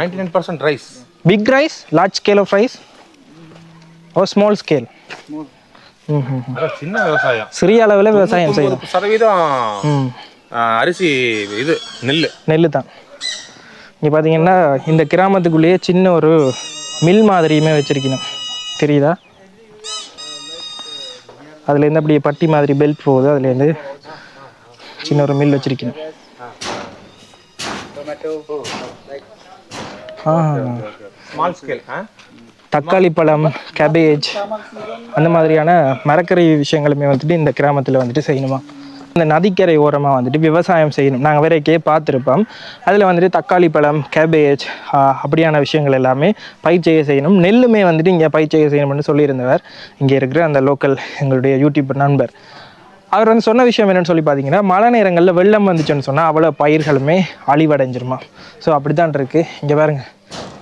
99% rice. Big rice, large scale of rice or small scale? சின்ன விவசாயம், சிறிய அளவில் விவசாயம் செய்யணும். 90% அரிசி இது நெல் தான். இங்கே பார்த்தீங்கன்னா இந்த கிராமத்துக்குள்ளேயே சின்ன ஒரு மில் மாதிரியுமே வச்சிருக்கணும், தெரியுதா? அதுலேருந்து அப்படியே பட்டி மாதிரி பெல்ட் போகுது, அதுலேருந்து சின்ன ஒரு மில் வச்சிருக்கணும். தக்காளி பழம், கேபேஜ், அந்த மாதிரியான மரக்கறி விஷயங்களுமே வந்துட்டு இந்த கிராமத்தில் வந்துட்டு செய்யணுமா. இந்த நதிக்கரை ஓரமாக வந்துட்டு விவசாயம் செய்யணும். நாங்கள் வேறக்கே பார்த்துருப்போம். அதில் வந்துட்டு தக்காளி பழம், கேபேஜ் அப்படியான விஷயங்கள் எல்லாமே பயிர் செய்யணும். நெல்லுமே வந்துட்டு இங்கே பயிர் செய்யணும்னு சொல்லியிருந்தவர் இங்கே இருக்கிற அந்த லோக்கல் எங்களுடைய யூடியூப் நண்பர். அவர் வந்து சொன்ன விஷயம் என்னென்னு சொல்லி பார்த்தீங்கன்னா, மழை நேரங்களில் வெள்ளம் வந்துச்சுன்னு சொன்னால் அவ்வளோ பயிர்களுமே அழிவடைஞ்சிருமா. ஸோ அப்படி தான் இருக்குது. இங்கே பாருங்கள்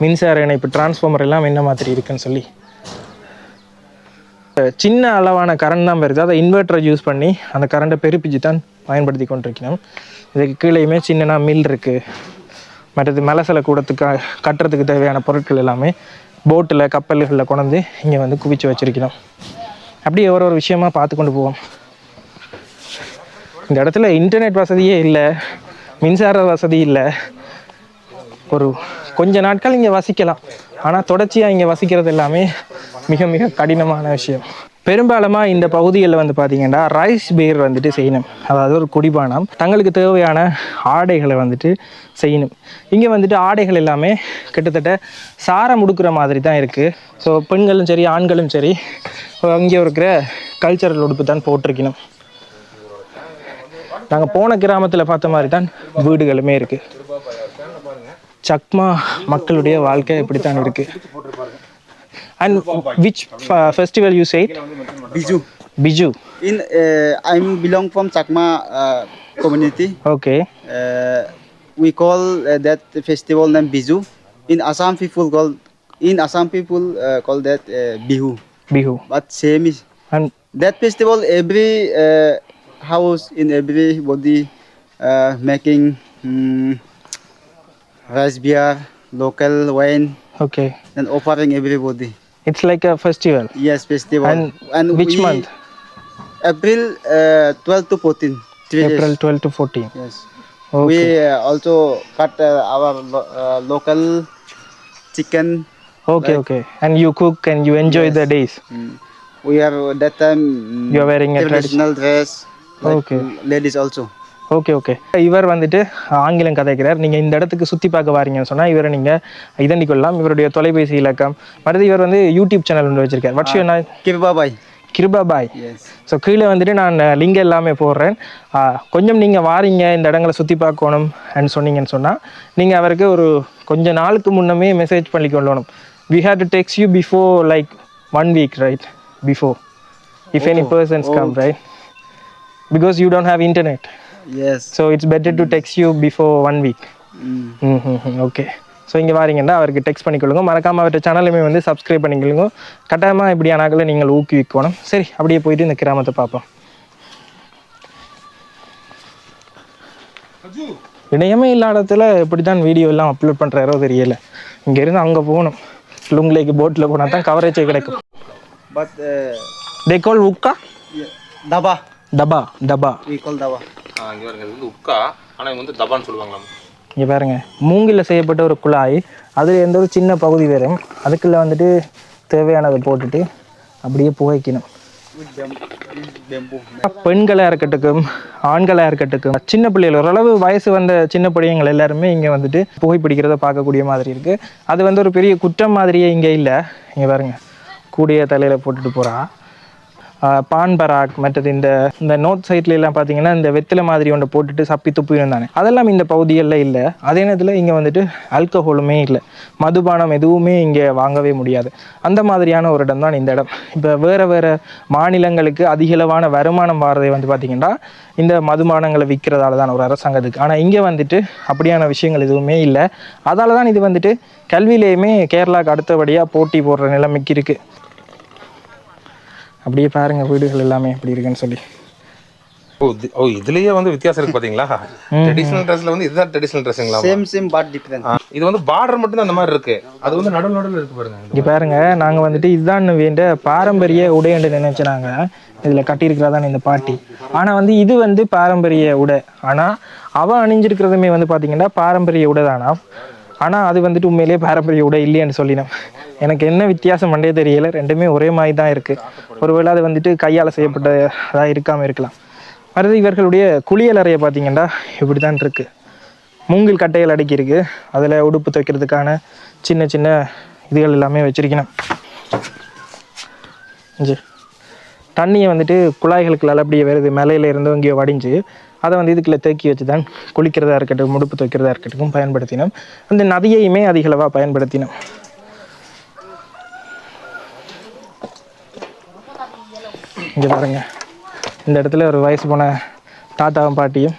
மின்சார இணைப்பு டிரான்ஸ்ஃபார்மர் எல்லாம் என்ன மாதிரி இருக்குன்னு சொல்லி. சின்ன அளவான கரண்ட் தான் வருது, அதை இன்வெர்ட்டரை யூஸ் பண்ணி அந்த கரண்ட்டை பெருப்பிச்சு தான் பயன்படுத்தி கொண்டிருக்கணும். இதுக்கு கீழேயுமே சின்னனா மில் இருக்குது. மற்றது மலசலை கூடத்துக்கு கட்டுறதுக்கு தேவையான பொருட்கள் எல்லாமே போட்டில் கப்பல்களில் கொண்டு இங்கே வந்து குவிச்சு வச்சுருக்கணும். அப்படியே ஒரு விஷயமா பார்த்து கொண்டு போவோம். இந்த இடத்துல இன்டர்நெட் வசதியே இல்லை, மின்சார வசதி இல்லை. ஒரு கொஞ்ச நாட்கள் இங்கே வசிக்கலாம், ஆனால் தொடர்ச்சியாக இங்கே வசிக்கிறது எல்லாமே மிக மிக கடினமான விஷயம். பெரும்பாலுமாக இந்த பகுதிகளில் வந்து பார்த்திங்கன்னா ரைஸ் பேர் வந்துட்டு செய்யணும், அதாவது ஒரு குடிபானம். தங்களுக்கு தேவையான ஆடைகளை வந்துட்டு செய்யணும். இங்கே வந்துட்டு ஆடைகள் எல்லாமே கிட்டத்தட்ட சாரம் உடுக்கிற மாதிரி தான் இருக்குது. ஸோ பெண்களும் சரி ஆண்களும் சரி இங்கே இருக்கிற கல்ச்சரல் உடுப்பு தான் போட்டிருக்கணும். நாங்கள் போன கிராமத்தில் பார்த்த மாதிரி தான் வீடுகளுமே இருக்குது. சக்மா மக்களுடைய வாழ்க்கை இப்படித்தான் இருக்குது. And which festival you say? Biju. Biju. In I'm belong from Chakma community. Okay. We call that festival name Biju. In Assam people call that Bihu. Bihu. But same is And that festival. Every house in everybody making rice beer, local wine, okay. and offering everybody. It's like a festival. Yes, festival. And which month? April 12 to 14. 3 April days. 12 to 14. Yes. Okay. We also cut our local chicken. Okay, okay. And you cook and you enjoy the days. We are that time. You are wearing a traditional dress. Like Okay. Ladies also. Okay okay. இவர் வந்துட்டு ஆங்கிலம் கதைக்கிறார். நீங்கள் இந்த இடத்துக்கு சுற்றி பார்க்க வாரீங்கன்னு சொன்னால் இவரை நீங்கள் இதண்டி கொள்ளலாம். இவருடைய தொலைபேசி இலக்கம் மறுபடியும் இவர் வந்து யூடியூப் சேனல் ஒன்று வச்சுருக்கார். What's your name? Kirbabai. Kripabai. Yes. So கீழே வந்துட்டு நான் லிங்க் எல்லாமே போடுறேன். கொஞ்சம் நீங்கள் வாரீங்க இந்த இடங்களை சுற்றி பார்க்கணும் அண்ட் சொன்னீங்கன்னு சொன்னால் நீங்கள் அவருக்கு ஒரு கொஞ்ச நாளுக்கு முன்னமே மெசேஜ் பண்ணி கொள்ளணும். We have to text you before like 1 week, right? Before. If any persons come, right? Because you don't have internet. Yes. So it's better to text you before 1 week. Okay. So இங்கே வாரீங்கன்னா அவருக்கு text பண்ணிக்கொள்ளுங்க. மறக்காமல் அவர்கிட்ட சேனலுமே வந்து subscribe பண்ணிக்கொள்ளுங்க. கட்டாயமாக இப்படியானாக்களை நீங்கள் ஊக்குவிக்கணும். சரி, அப்படியே போயிட்டு இந்த கிராமத்தை பார்ப்போம். இணையமே இல்லாத இடத்துல எப்படி தான் வீடியோ எல்லாம் அப்லோட் பண்ணுறாரோ தெரியல. இங்கேருந்து அங்கே போகணும். லுங்லேக்கு போட்டில் போனால் தான் கவரேஜே கிடைக்கும். But they call உக்கா? daba. டபா. டபா. We call daba. இங்கே வருங்க, இது வந்து உக்கா, ஆனால் இவங்க வந்து தபான்னு சொல்லுவாங்களாம். இங்கே பாருங்க, மூங்கில் செய்யப்பட்ட ஒரு குழாய், அதில் எந்த ஒரு சின்ன பகுதி வரும், அதுக்குள்ளே வந்துட்டு தேவையானதை போட்டுட்டு அப்படியே புகைக்கணும். பெண்களாக இருக்கட்டும் ஆண்களாக இருக்கட்டும் சின்ன பிள்ளைகள் ஓரளவு வயசு வந்த சின்ன பிள்ளைங்கள் எல்லாருமே இங்கே வந்துட்டு புகைப்பிடிக்கிறத பார்க்கக்கூடிய மாதிரி இருக்குது. அது வந்து ஒரு பெரிய குற்றம் மாதிரியே இங்கே இல்லை. இங்கே பாருங்க, கூடிய தலையில் போட்டுட்டு போகிறா. பான் பராக் மற்றது இந்த நோர்த் சைட்ல எல்லாம் பார்த்தீங்கன்னா இந்த வெத்திலை மாதிரி ஒன்றை போட்டுட்டு சப்பி துப்பி இருந்தானே, அதெல்லாம் இந்த பகுதிகளில் இல்லை. அதே நேரத்தில் இங்கே வந்துட்டு ஆல்கஹாலுமே இல்லை, மதுபானம் எதுவுமே இங்கே வாங்கவே முடியாது. அந்த மாதிரியான ஒரு இடம் தான் இந்த இடம். இப்போ வேறு மாநிலங்களுக்கு அதிகளவான வருமானம் வாரதை வந்து பார்த்திங்கன்னா இந்த மதுபானங்களை விற்கிறதால தான் ஒரு அரசாங்கத்துக்கு. ஆனால் இங்கே வந்துட்டு அப்படியான விஷயங்கள் எதுவுமே இல்லை. அதால தான் இது வந்துட்டு கல்வியிலையுமே கேரளாவுக்கு அடுத்தபடியாக போட்டி போடுற நிலைமைக்கு இருக்குது. அப்படியே பாருங்க வீடுகள் எல்லாமே எப்படி இருக்குன்னு சொல்லி. ஓ இதுலயே வந்து வித்தியாசம் இருக்கு பாத்தீங்களா? ட்ரெடிஷனல் ட்ரெஸ்ல வந்து இதுதான் ட்ரெடிஷனல் ட்ரெஸ்ங்களா? Same but different. இது வந்து பார்டர் மட்டும் தான் அந்த மாதிரி இருக்கு, அது வந்து நடுவுல இருக்கு பாருங்க. இங்க பாருங்க, நாங்க வந்துட்டு இதுதான் வேண்ட பாரம்பரிய உடை என்று நினைச்சுனாங்க இதுல கட்டியிருக்கிறதான் இந்த பாட்டி. ஆனா வந்து இது வந்து பாரம்பரிய உடை, ஆனா அவ அணிஞ்சிருக்கிறதுமே வந்து பாத்தீங்கன்னா பாரம்பரிய உடை தானா, ஆனா அது வந்துட்டு உண்மையிலேயே பாரம்பரிய உடை இல்லைன்னு சொல்லினோம். எனக்கு என்ன வித்தியாசம் பண்ணே தெரியல, ரெண்டுமே ஒரே மாதிரி தான் இருக்கு. ஒருவேளை அது வந்துட்டு கையால் செய்யப்பட்டதாக இருக்காமல் இருக்கலாம். அடுத்து இவர்களுடைய குளியல் அறையை பார்த்தீங்கன்னா இப்படி தான் இருக்குது. மூங்கில் கட்டைகள் அடக்கியிருக்கு, அதில் உடுப்பு துவைக்கிறதுக்கான சின்ன சின்ன இதுகள் எல்லாமே வச்சிருக்கணும். தண்ணியை வந்துட்டு குழாய்களுக்குள்ள அப்படியே வருது, மேலையில இருந்து இங்கேயோ வடிஞ்சு அதை வந்து இதுக்குள்ளே தேக்கி வச்சு தான் குளிக்கிறதா இருக்கட்டும் உடுப்பு துவைக்கிறதா இருக்கட்டும் பயன்படுத்தினோம். அந்த நதியையுமே அதிகளவாக பயன்படுத்தினோம். இங்கே பாருங்க, இந்த இடத்துல ஒரு வயசு போன தாத்தாவும் பாட்டியும்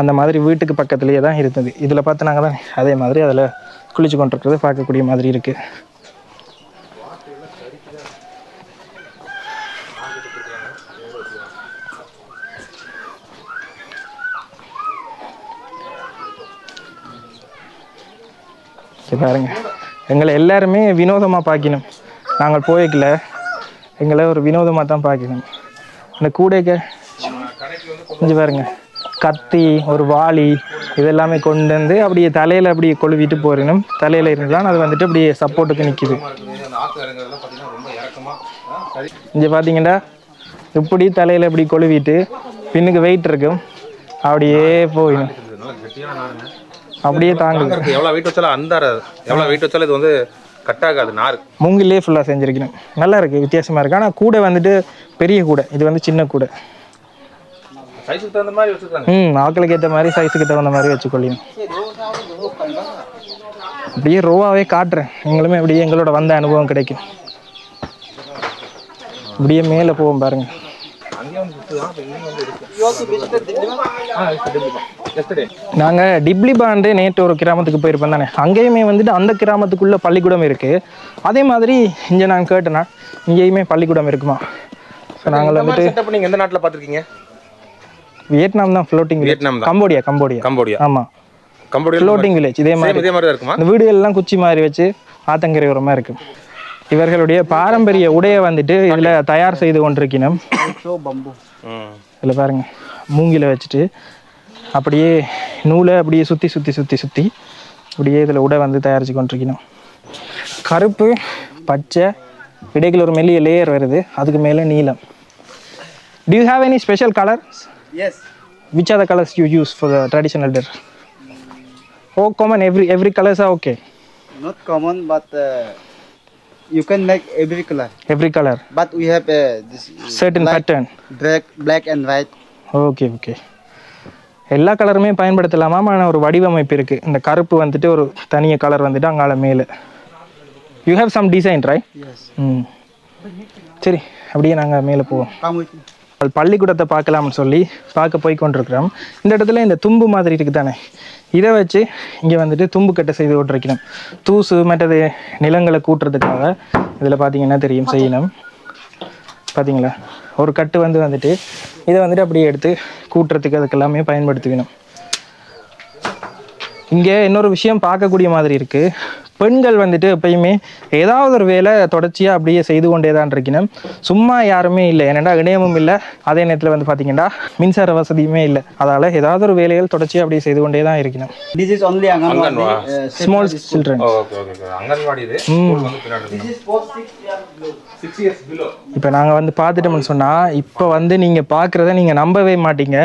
அந்த மாதிரி வீட்டுக்கு பக்கத்துலேயே தான் இருந்தது. இதில் பார்த்து நாங்கள் தான் அதே மாதிரி அதில் குளிச்சு கொண்டிருக்கிறத பார்க்கக்கூடிய மாதிரி இருக்குது. பாருங்க, எங்களை எல்லாருமே வினோதமாக பார்க்கணும். நாங்கள் போய்க்கல, எங்களை ஒரு வினோதமாக தான் பார்க்கணும். இந்த கூடைக்க இங்கே பாருங்க, கத்தி, ஒரு வாளி, இதெல்லாமே கொண்டு வந்து அப்படியே தலையில் அப்படியே கொழுவிட்டு போறணும். தலையில் இருந்தால் அது வந்துட்டு அப்படியே சப்போர்ட்டுக்கு நிற்கிது. இங்கே பார்த்தீங்கன்னா இப்படி தலையில் இப்படி கொழுவிட்டு பின்னுக்கு வெயிட் இருக்கும், அப்படியே போயிடும், அப்படியே தாங்குது. எவ்வளோ வெயிட் வச்சாலும் எவ்வளோ வெயிட் வச்சாலும் இது வந்து கட் ஆகாது. நார் மூங்கிலே ஃபுல்லாக செஞ்சுருக்கணும். நல்லா இருக்குது, வித்தியாசமாக இருக்குது. ஆனால் கூடை வந்துட்டு பெரிய கூடை, இது வந்து சின்ன கூடை. சைஸுக்கு தகுந்த மாதிரி வச்சுருக்காங்க. ஆக்களுக்கு ஏற்ற மாதிரி சைஸுக்கு தகுந்த மாதிரி வச்சுக்கொள்ளியும். அப்படியே ரோவாகவே காட்டுறேன், நீங்களுமே அப்படியே எங்களோட வந்த அனுபவம் கிடைக்கும். அப்படியே மேலே போவோம் பாருங்க. நாங்கள் டிப்ளிபாண்டு நேற்று ஒரு கிராமத்துக்கு போயிருப்போம் தானே, அங்கேயுமே வந்துட்டு அந்த கிராமத்துக்குள்ள பள்ளிக்கூடம் இருக்குது. அதே மாதிரி இங்கே நான் கேட்டேன்னா இங்கேயுமே பள்ளிக்கூடம் இருக்குமா? ஸோ நாங்கள் வந்துட்டு நீங்கள் எந்த நாட்டில் பார்த்துருக்கீங்க? வியட்நாம் தான். ஃப்ளோட்டிங் வியட்நாம் தான். கம்போடியா ஆமாம், கம்போடியா ஃப்ளோட்டிங் வில்லேஜ். இதே மாதிரி தான் இருக்குமா? இந்த வீடுகள்லாம் குச்சி மாதிரி வச்சு ஆத்தங்கரை உரமாக இருக்கும். இவர்களுடைய பாரம்பரிய உடையை வந்துட்டு இதில் தயார் செய்து கொண்டிருக்கணும். இதில் பாருங்க, மூங்கில வச்சுட்டு அப்படியே நூலை அப்படியே சுற்றி சுற்றி சுற்றி சுற்றி அப்படியே இதில் உடை வந்து தயாரித்து கொண்டிருக்கணும். கருப்பு, பச்சை, இடையில் ஒரு மெல்லிய லேயர் வருது, அதுக்கு மேலே நீலம். Do you have any special colors? Yes. Which are the colors you use for the traditional dress? Oh, common. Every colors are okay. Not common, but you can make every color. Every color. But we have this Certain pattern. black and white. Okay. எல்லா கலருமே பயன்படுத்தலாமா? ஆனால் ஒரு வடிவமைப்பு இருக்குது. இந்த கருப்பு வந்துட்டு ஒரு தனிய கலர் வந்துட்டு அங்கால மேலே. You have some design right? சரி, அப்படியே நாங்கள் மேலே போவோம். பள்ளிக்கூடத்தை பார்க்கலாம்னு சொல்லி பார்க்க போய் கொண்டிருக்கிறோம். இந்த இடத்துல இந்த தும்பு மாதிரி இருக்குது தானே, இதை வச்சு இங்கே வந்துட்டு தும்பு கட்டை செய்து கொண்டிருக்கணும். தூசு மற்றது நிலங்களை கூட்டுறதுக்காக இதில் பார்த்தீங்கன்னா தெரியும் செய்யணும். பார்த்தீங்களா, ஒரு கட்டு வந்துட்டு இதை வந்துட்டு அப்படியே எடுத்து கூட்டுறதுக்கு அதுக்கு எல்லாமே பயன்படுத்திக்கணும். இங்கே இன்னொரு விஷயம் பார்க்கக்கூடிய மாதிரி இருக்குது. பெண்கள் வந்துட்டு எப்பயுமே ஏதாவது ஒரு வேலை தொடர்ச்சியாக அப்படியே செய்து கொண்டே தான் இருக்கணும். சும்மா யாருமே இல்லை, ஏன்னா இணையமும் இல்லை, அதே நேரத்தில் வந்து பார்த்தீங்கன்னா மின்சார வசதியுமே இல்லை. அதால் ஏதாவது ஒரு வேலைகள் தொடர்ச்சியாக அப்படியே செய்து கொண்டே தான் இருக்கணும். This is only Anganwadi. Small children. Anganwadi இது. This is for 6 years below. இப்போ நாங்கள் வந்து பார்த்துட்டோம்னு சொன்னால், இப்போ வந்து நீங்கள் பார்க்குறத நீங்கள் நம்பவே மாட்டீங்க.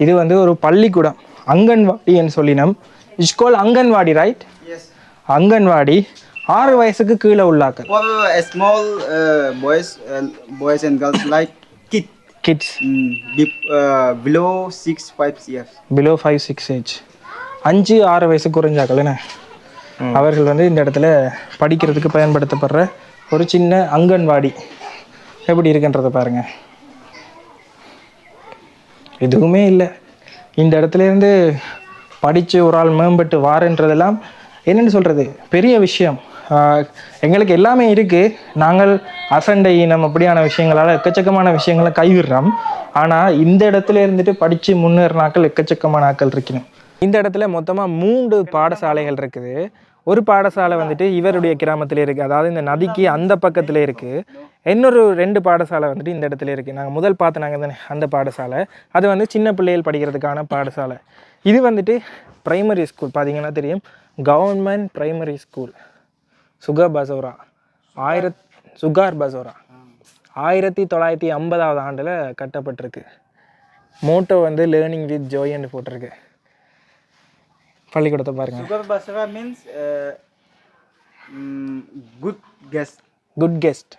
இது வந்து ஒரு பள்ளிக்கூடம், அங்கன்வாடின்னு சொல்லினோம். It's call anganwadi right? Yes. Anganwadi 6 வயசுக்கு கீழே உள்ளாக்கள். For small boys and girls like kids below 6-5 years. Below 5-6 age, 5-6 வயசு குறைஞ்சாக்கள்னே அவர்கள் வந்து இந்த இடத்துல படிக்கிறதுக்கு பயன்படுத்தப்படுற ஒரு சின்ன அங்கன்வாடி எப்படி இருக்குன்றதை பாருங்க. எதுவுமே இல்லை. இந்த இடத்துல இருந்து படித்து ஒரு ஆள் மேம்பட்டு வாரன்றதெல்லாம் என்னென்னு சொல்கிறது, பெரிய விஷயம். எங்களுக்கு எல்லாமே இருக்குது, நாங்கள் அசண்டை இனம் அப்படியான விஷயங்களால் எக்கச்சக்கமான விஷயங்களை கைவிடுறோம். ஆனால் இந்த இடத்துல இருந்துட்டு படித்து முன்னேறின ஆக்கள் எக்கச்சக்கமான ஆக்கள் இருக்கணும். இந்த இடத்துல மொத்தமாக 3 பாடசாலைகள் இருக்குது. ஒரு பாடசாலை வந்துட்டு இவருடைய கிராமத்தில் இருக்குது, அதாவது இந்த நதிக்கு அந்த பக்கத்தில் இருக்குது. இன்னொரு 2 பாடசாலை வந்துட்டு இந்த இடத்துல இருக்குது. நாங்கள் முதல் பார்த்து தானே அந்த பாடசாலை, அது வந்து சின்ன பிள்ளைகள் படிக்கிறதுக்கான பாடசாலை. இது வந்துட்டு ப்ரைமரி ஸ்கூல், பார்த்தீங்கன்னா தெரியும், கவர்மெண்ட் ப்ரைமரி ஸ்கூல் சுகார் பசோரா 1950ஆவது ஆண்டில் கட்டப்பட்டிருக்கு. மோட்டோ வந்து லேர்னிங் வித் ஜோய்ன்னு போட்டிருக்கு. பள்ளிக்கூடத்தை பாருங்கள். Sugar Basra means good guest.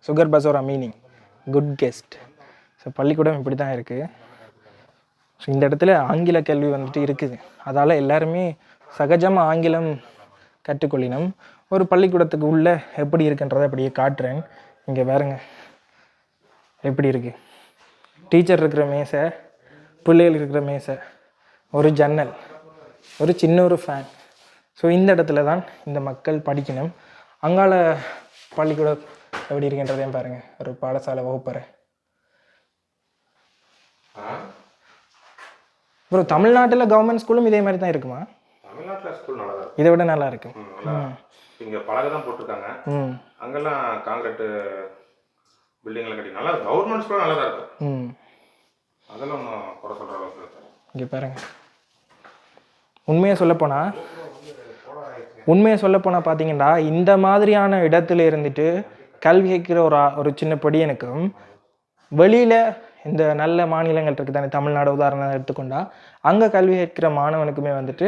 Sukar Basora meaning good guest. So பள்ளிக்கூடம் இப்படி தான் இருக்குது. ஸோ இந்த இடத்துல ஆங்கில கல்வி வந்துட்டு இருக்குது, அதால் எல்லாருமே சகஜமாக ஆங்கிலம் கற்றுக்கொள்ளினோம். ஒரு பள்ளிக்கூடத்துக்கு உள்ளே எப்படி இருக்குன்றதை அப்படியே காட்டுறேன். இங்கே பாருங்க எப்படி இருக்குது. டீச்சர் இருக்கிற மேசை, பிள்ளைகள் இருக்கிற மேசை, ஒரு ஜன்னல், ஒரு சின்ன ஒரு ஃபேன். ஸோ இந்த இடத்துல தான் இந்த மக்கள் படிக்கணும். அங்கால பள்ளிக்கூடம் எப்படி இருக்குன்றதையும் பாருங்கள், ஒரு பாடசாலை வகுப்பறை. அப்புறம் தமிழ்நாட்டில் கவர்மெண்ட் ஸ்கூலும் இதே மாதிரி தான் இருக்குமா? தமிழ்நாட்டில் ஸ்கூல் நல்லா தான், இதை விட நல்லா இருக்கும். இங்கே பலகை தான் போட்டிருக்காங்க, அங்கெல்லாம் காங்கிரீட் பில்டிங்லாம் கட்டி நல்லா கவர்மெண்ட் ஸ்கூல் நல்லா தான் இருக்கும். அதெல்லாம் குறை சொல்கிற அளவுக்கு இங்கே பாருங்க, உண்மையை சொல்லப்போனால் பார்த்தீங்கன்னா இந்த மாதிரியான இடத்துல இருந்துட்டு கல்வி கேட்குற ஒரு சின்ன படியனுக்கும் வெளியில் இந்த நல்ல மாநிலங்கள் இருக்குது தானே, தமிழ்நாடு உதாரணம் எடுத்துக்கொண்டால் அங்கே கல்வி கேட்குற மாணவனுக்குமே வந்துட்டு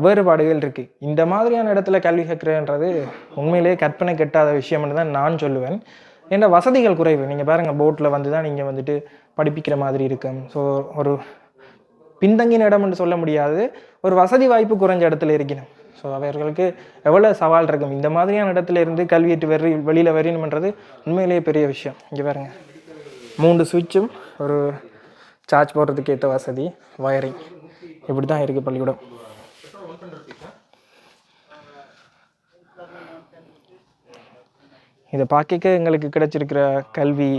வேறுபாடுகள் இருக்குது. இந்த மாதிரியான இடத்துல கல்வி கேட்குறன்றது உண்மையிலேயே கற்பனை கெட்டாத விஷயம்னு தான் நான் சொல்லுவேன். ஏன்னா வசதிகள் குறைவு. நீங்கள் பாருங்கள், போட்டில் வந்து தான் நீங்கள் வந்துட்டு படிப்பிக்கிற மாதிரி இருக்கும். ஸோ ஒரு பின்தங்கின இடம் என்று சொல்ல முடியாது, ஒரு வசதி வாய்ப்பு குறைஞ்ச இடத்துல இருக்கணும். ஸோ அவர்களுக்கு எவ்வளோ சவால் இருக்கும். இந்த மாதிரியான இடத்துல இருந்து கல்வியேற்று வெளியில் வரணுன்றது உண்மையிலேயே பெரிய விஷயம். இங்கே பாருங்க, 3 சுவிட்சும் ஒரு சார்ஜ் போடுறதுக்கு ஏற்ற வசதி, வயரிங், இப்படி தான் இருக்குது பள்ளிக்கூடம். இதை பார்க்க எங்களுக்கு கிடைச்சிருக்கிற கல்வி,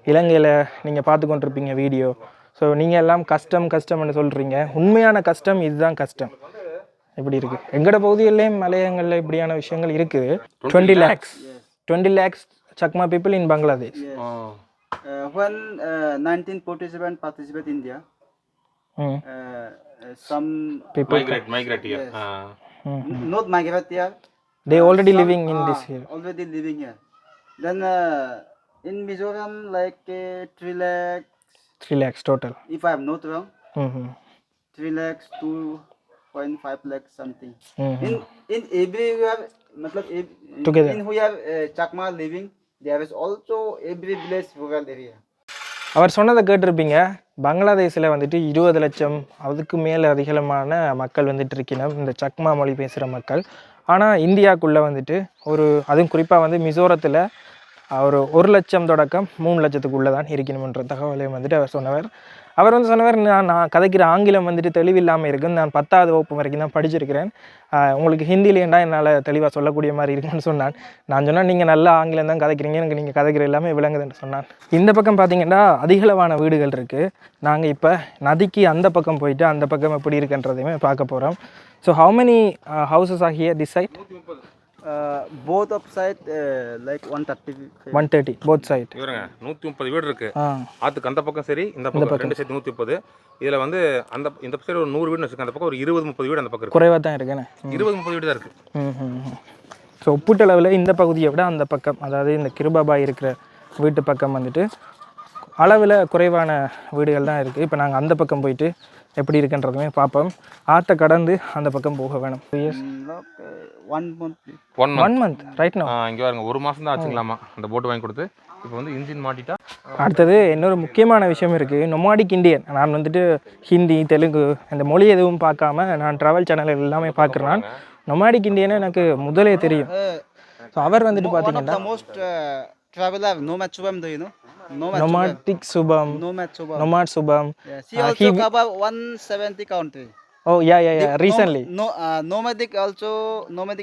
இலங்கையில் நீங்கள் பார்த்து கொண்டிருப்பீங்க வீடியோ. ஸோ நீங்கள் எல்லாம் கஷ்டம்னு சொல்கிறீங்க. உண்மையான கஷ்டம் இதுதான் கஷ்டம். எப்படி இருக்குது எங்களோட பகுதிகளிலேயும் மலையங்களில் இப்படியான விஷயங்கள் இருக்குது. 20 lakhs Chakma people in Bangladesh. When 1947 participate India, some people migrate here. not migrate here. They already living in this here. Already living here. Then in Mizoram, like 3 lakhs total. if I am not wrong. 3 lakhs, 2.5 lakhs something. In everywhere, together. In where Chakma living, there is also every village rural area. அவர் சொன்னதை கேட்டிருப்பீங்க. பங்களாதேஷில் வந்துட்டு 20 லட்சம் அதுக்கு மேலே அதிகமான மக்கள் வந்துட்டு இருக்கணும், இந்த சக்மா மொழி பேசுகிற மக்கள். ஆனால் இந்தியாவுக்குள்ளே வந்துட்டு அதுவும் குறிப்பாக வந்து மிசோரத்தில் ஒரு 1 லட்சம் தொடக்கம் 3 லட்சத்துக்குள்ளே தான் இருக்கணும்ன்ற தகவலை வந்துட்டு அவர் சொன்னவர். நான் கதைக்கிற ஆங்கிலம் வந்துட்டு தெளிவில்லாமல் இருக்குன்னு, நான் 10வது வகுப்பு வரைக்கும் தான் படிச்சிருக்கிறேன், உங்களுக்கு ஹிந்திலேண்டா என்னால் தெளிவாக சொல்லக்கூடிய மாதிரி இருக்குன்னு சொன்னான். நான் சொன்னால் நீங்கள் நல்லா ஆங்கிலம் தான் கதைக்கிறீங்க, எனக்கு நீங்கள் கதைக்கிற எல்லாமே விளங்குதுன்னு சொன்னான். இந்த பக்கம் பார்த்தீங்கன்னா அதிகளவான வீடுகள் இருக்குது. நாங்கள் இப்போ நதிக்கு அந்த பக்கம் போயிட்டு அந்த பக்கம் எப்படி இருக்குன்றதையுமே பார்க்க போகிறோம். So how many houses are here this side? Both of side like 130 both side. இவருங்க 130 வீடு இருக்கு. ஆத்துக்கு அந்த பக்கம் சரி, இந்த பக்கம் ரெண்டு சைடு 130. இதுல வந்து இந்த சைடு ஒரு 100 வீடு வச்சிருக்காங்க, அந்த பக்கம் ஒரு 20-30 வீடு அந்த பக்கம் இருக்கு. குறைவா தான் இருக்குண்ணே. 20-30 வீடு தான் இருக்கு. ஸோ ஒப்பீட்டளவில் இந்த பகுதியை விட அந்த பக்கம், அதாவது இந்த கிருபாபாய் இருக்கிற வீட்டு பக்கம் வந்துட்டு அளவில் குறைவான வீடுகள் தான் இருக்குது. இப்போ நாங்கள் அந்த பக்கம் போயிட்டு எப்படி இருக்குன்றதுமே பார்ப்போம். ஆற்றை கடந்து அந்த பக்கம் போக வேணும். 1 month ரைட் நோ. இங்கே பாருங்க, 1 மாதம் தான் ஆச்சுங்களாமா அந்த போட்டு வாங்கி கொடுத்து. இப்போ வந்து இன்ஜின் மாட்டிட்டா. அடுத்தது இன்னொரு முக்கியமான விஷயம் இருக்குது, நொமாடிக் இண்டியன். நான் வந்துட்டு ஹிந்தி, தெலுங்கு இந்த மொழி எதுவும் பார்க்காம நான் ட்ராவல் சேனல் எல்லாமே பார்க்குறேன். நொமாடிக் இண்டியன் எனக்கு முதலே தெரியும். ஸோ அவர் வந்துட்டு பார்த்தீங்கன்னா most traveler Nomad Shubham, do you know? Nomadic Shubham. Nomad Shubham. Yes, he also cover 170 country. Oh yeah. Recently. Nomadic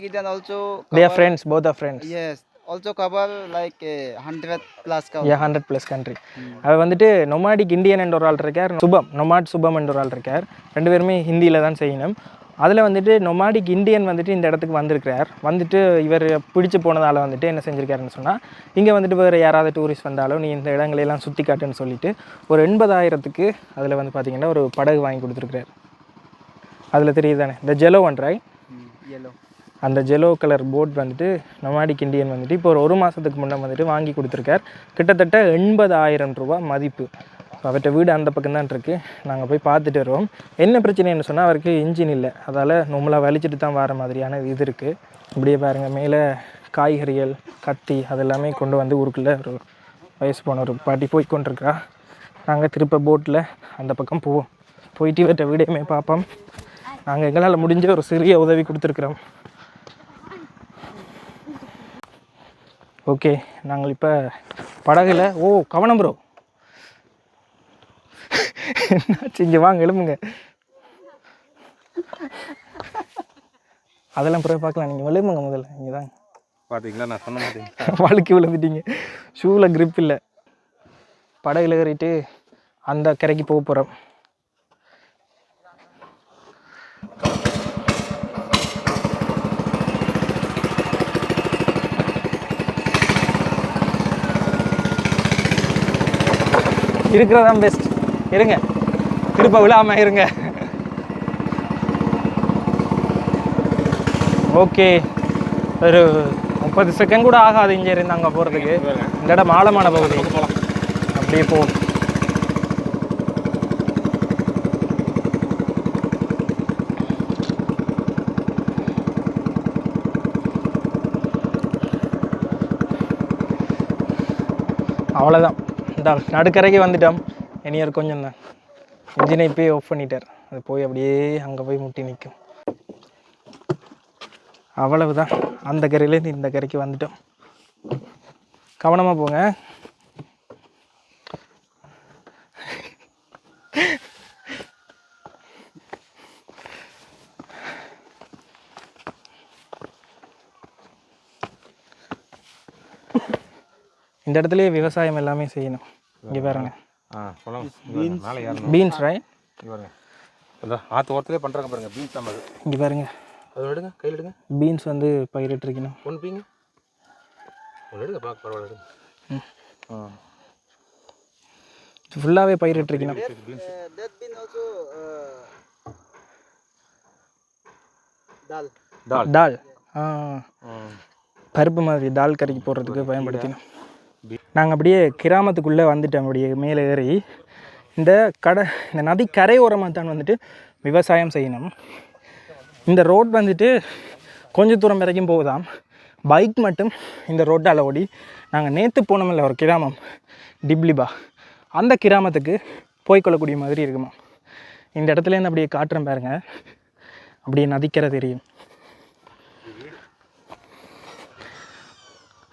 Indian also. They are friends. Both are friends. Yes. Also cover like 100 plus country. Yeah, 100 plus country. அவர் வந்துட்டு nomadic Indian என்ற ஒரு ஆள் இருக்கார், நொமாட் சுபம் என்ற ஒரு ஆள் இருக்கார். 2 பேருமே ஹிந்தியில் தான் செய்யணும். அதில் வந்துட்டு நொமாடிக் இண்டியன் வந்துட்டு இந்த இடத்துக்கு வந்திருக்கிறார். வந்துட்டு இவர் பிடிச்சி போனதால் வந்துட்டு என்ன செஞ்சுருக்காருன்னு சொன்னால், இங்கே வந்துட்டு வேறு யாராவது டூரிஸ்ட் வந்தாலும் நீ இந்த இடங்களெல்லாம் சுற்றி காட்டுன்னு சொல்லிட்டு ஒரு 80,000க்கு அதில் வந்து பார்த்திங்கன்னா ஒரு படகு வாங்கி கொடுத்துருக்குறார். அதில் தெரியுது தானே, இந்த ஜெலோ ஒன் ரைட், அந்த ஜெலோ கலர் போட் வந்துட்டு நொமாடிக் இண்டியன் வந்துட்டு இப்போ ஒரு மாதத்துக்கு முன்னே வந்துட்டு வாங்கி கொடுத்துருக்கார். கிட்டத்தட்ட 80,000 ரூபா மதிப்பு. அவர்கிட்ட வீடு அந்த பக்கம் தான் இருக்குது. நாங்கள் போய் பார்த்துட்டு வருவோம். என்ன பிரச்சனைன்னு சொன்னால், அவருக்கு இன்ஜின் இல்லை, அதால் நம்மளாக வலிச்சுட்டு தான் வர மாதிரியான இது இருக்குது. இப்படியே பாருங்கள், மேலே காய்கறிகள், கத்தி அதெல்லாமே கொண்டு வந்து ஊருக்குள்ளே ஒரு வயசு போன ஒரு பாட்டி போய் கொண்டிருக்கா. நாங்கள் திருப்ப போட்டில் அந்த பக்கம் போவோம். போயிட்டு இவர்கிட்ட வீடையுமே பார்ப்போம். நாங்கள் எங்களால் முடிஞ்ச ஒரு சிறிய உதவி கொடுத்துருக்குறோம். ஓகே, நாங்கள் இப்போ படகுல கவனம் ப்ரோ, என்னாச்சு? இங்கே வாங்க, எழுப்புங்க. அதெல்லாம் பிறகு பார்க்கலாம், நீங்கள் எழுப்புங்க முதல்ல. இங்கே தான் பார்த்தீங்களா, நான் சொன்ன மாதிரி வழுக்கி விழுந்துட்டீங்க. ஷூவில் கிரிப் இல்லை. படகுல ஏறிட்டு அந்த கரைக்கு போக போகிறோம். இருக்கிறதான் பெஸ்ட். இருங்க, திருப்ப விழாமல் இருங்க. ஓகே, ஒரு 30 செகண்ட் கூட ஆகாது இங்கே இருந்து அங்கே போகிறதுக்கு. இந்த இடம் ஆழமான பகுதி, அப்படியே போகும். அவ்வளோதான், இந்த நடுக்கரைக்கு வந்துட்டோம். இனியர் கொஞ்சம் தான், இன்ஜினை இப்போயே ஆஃப் பண்ணிட்டார். அது போய் அப்படியே அங்கே போய் முட்டி நிற்கும். அவ்வளவுதான், அந்த கரையிலேருந்து இந்த கரைக்கு வந்துட்டோம். கவனமாக போங்க. இந்த இடத்துலயே விவசாயம் எல்லாமே செய்யணும். இங்கே பாருங்க, பீன்ஸ் ரைட். ஆற்று ஓரத்துலேயே பண்ணுறாங்க பாருங்க, பீன்ஸ் தான் அது. இங்கே பாருங்க, அதை எடுங்க, கையில் எடுங்க. பீன்ஸ் வந்து பயிரிட்டிருக்கணும். ஒன்று பீங்க ஒன்று எடுங்க, பார்க்க பரவாயில்ல. ஃபுல்லாகவே பயிரிட்டிருக்கணும். That bean also dal. டால், பருப்பு மாதிரி தால் கறிக்கு போடுறதுக்கு பயன்படுத்தினோம். நாங்கள் அப்படியே கிராமத்துக்குள்ளே வந்துட்டோம். அப்படியே மேலே ஏறி இந்த நதி கரையோரமாக தான் வந்துட்டு விவசாயம் செய்யணும். இந்த ரோட் வந்துட்டு கொஞ்சம் தூரம் வரைக்கும் போகுதாம். பைக் மட்டும் இந்த ரோட்டால் ஓடி நாங்கள் நேற்று போனோமில்ல ஒரு கிராமம் டிப்ளிபா, அந்த கிராமத்துக்கு போய்க்கொள்ளக்கூடிய மாதிரி இருக்குமா. இந்த இடத்துலேருந்து அப்படியே காட்டுறேன் பாருங்க, அப்படியே நதிக்கரை தெரியும்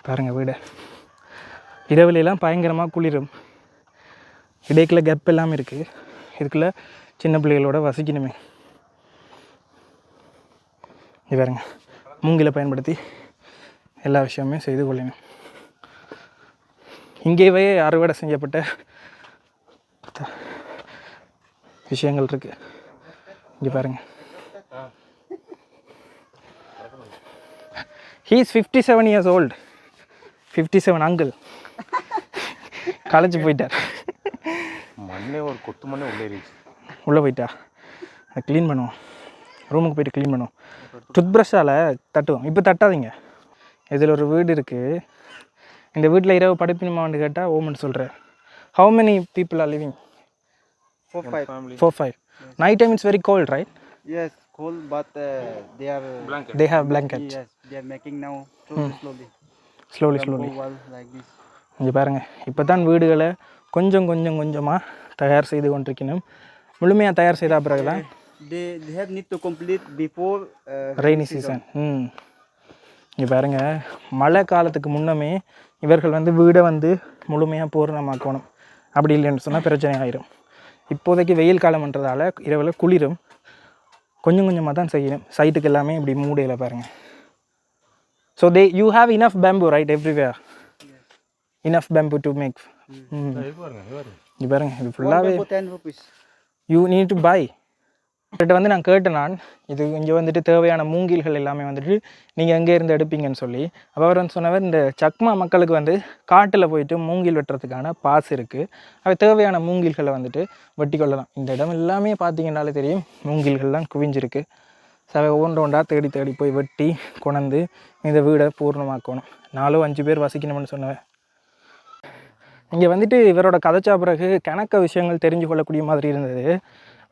பாருங்க. வீடு இரவுலாம் பயங்கரமாக குளிரும். இடைக்குள்ள கெப் எல்லாம் இருக்குது. இதுக்குள்ளே சின்ன பிள்ளைகளோட வசிக்கணுமே. இது பாருங்க, மூங்கிலை பயன்படுத்தி எல்லா விஷயமே செய்து கொள்ளணும். இங்கேயே அறுவடை செய்யப்பட்ட விஷயங்கள் இருக்கு. இங்கே பாருங்க, he is 57 years old. 57 uncle களைச்சி போயிட்டார். மண்ணே ஒரு கொத்து மண்ணே உள்ளே போயிட்டா. அதை க்ளீன் பண்ணுவோம், ரூமுக்கு போயிட்டு க்ளீன் பண்ணுவோம். டூத் ப்ரஷ்ஷால் தட்டுவோம். இப்போ தட்டாதீங்க. இதில் ஒரு வீடு இருக்குது. இந்த வீட்டில் இரவு படுப்பினுமான்னு கேட்டால் ஓமன் சொல்கிறேன். How many people are living? 4-5. Night time it's very cold, right? Yes, cold, but They have blankets. Yes, they are making now Slowly. wall like this. இங்கே பாருங்கள், இப்போ தான் வீடுகளை கொஞ்சமாக தயார் செய்து கொண்டிருக்கணும். முழுமையாக தயார் செய்த பிறகு தான் They have need to complete before rainy season. இங்கே பாருங்கள், மழை காலத்துக்கு முன்னமே இவர்கள் வந்து வீடை வந்து முழுமையாக பூர்ணமாக்கணும். அப்படி இல்லைன்னு சொன்னால் பிரச்சனை ஆயிரும். இப்போதைக்கு வெயில் காலம்ன்றதால இரவில் குளிரும். கொஞ்சமாக தான் செய்யணும். சைட்டுக்கு எல்லாமே இப்படி மூடையில் பாருங்கள். So you have enough bamboo, right, everywhere? Enough bamboo to make. இங்கே பாருங்க, இது ஃபுல்லாகவே 10 rupees. You need to buy. கிட்ட வந்து நான் கேட்டேன், நான் இது இங்கே வந்துட்டு தேவையான மூங்கில்கள் எல்லாமே வந்துட்டு நீங்கள் எங்கே இருந்து எடுப்பீங்கன்னு சொல்லி. அப்போ அவர் வந்து சொன்னவர், இந்த சக்மா மக்களுக்கு வந்து காட்டில் போயிட்டு மூங்கில் வெட்டுறதுக்கான பாஸ் இருக்குது. அவை தேவையான மூங்கில்களை வந்துட்டு வெட்டி கொள்ளலாம். இந்த இடம் எல்லாமே பார்த்தீங்கன்னாலே தெரியும், மூங்கில்கள்லாம் குவிஞ்சிருக்கு. சவை ஒன்றா தேடி போய் வெட்டி கொணந்து இந்த வீடை பூர்ணமாக்கணும். 4-5 பேர் வசிக்கணும்னு சொன்னவன். இங்கே வந்துட்டு இவரோட கதைச்சா பிறகு கணக்க விஷயங்கள் தெரிஞ்சு கொள்ளக்கூடிய மாதிரி இருந்தது.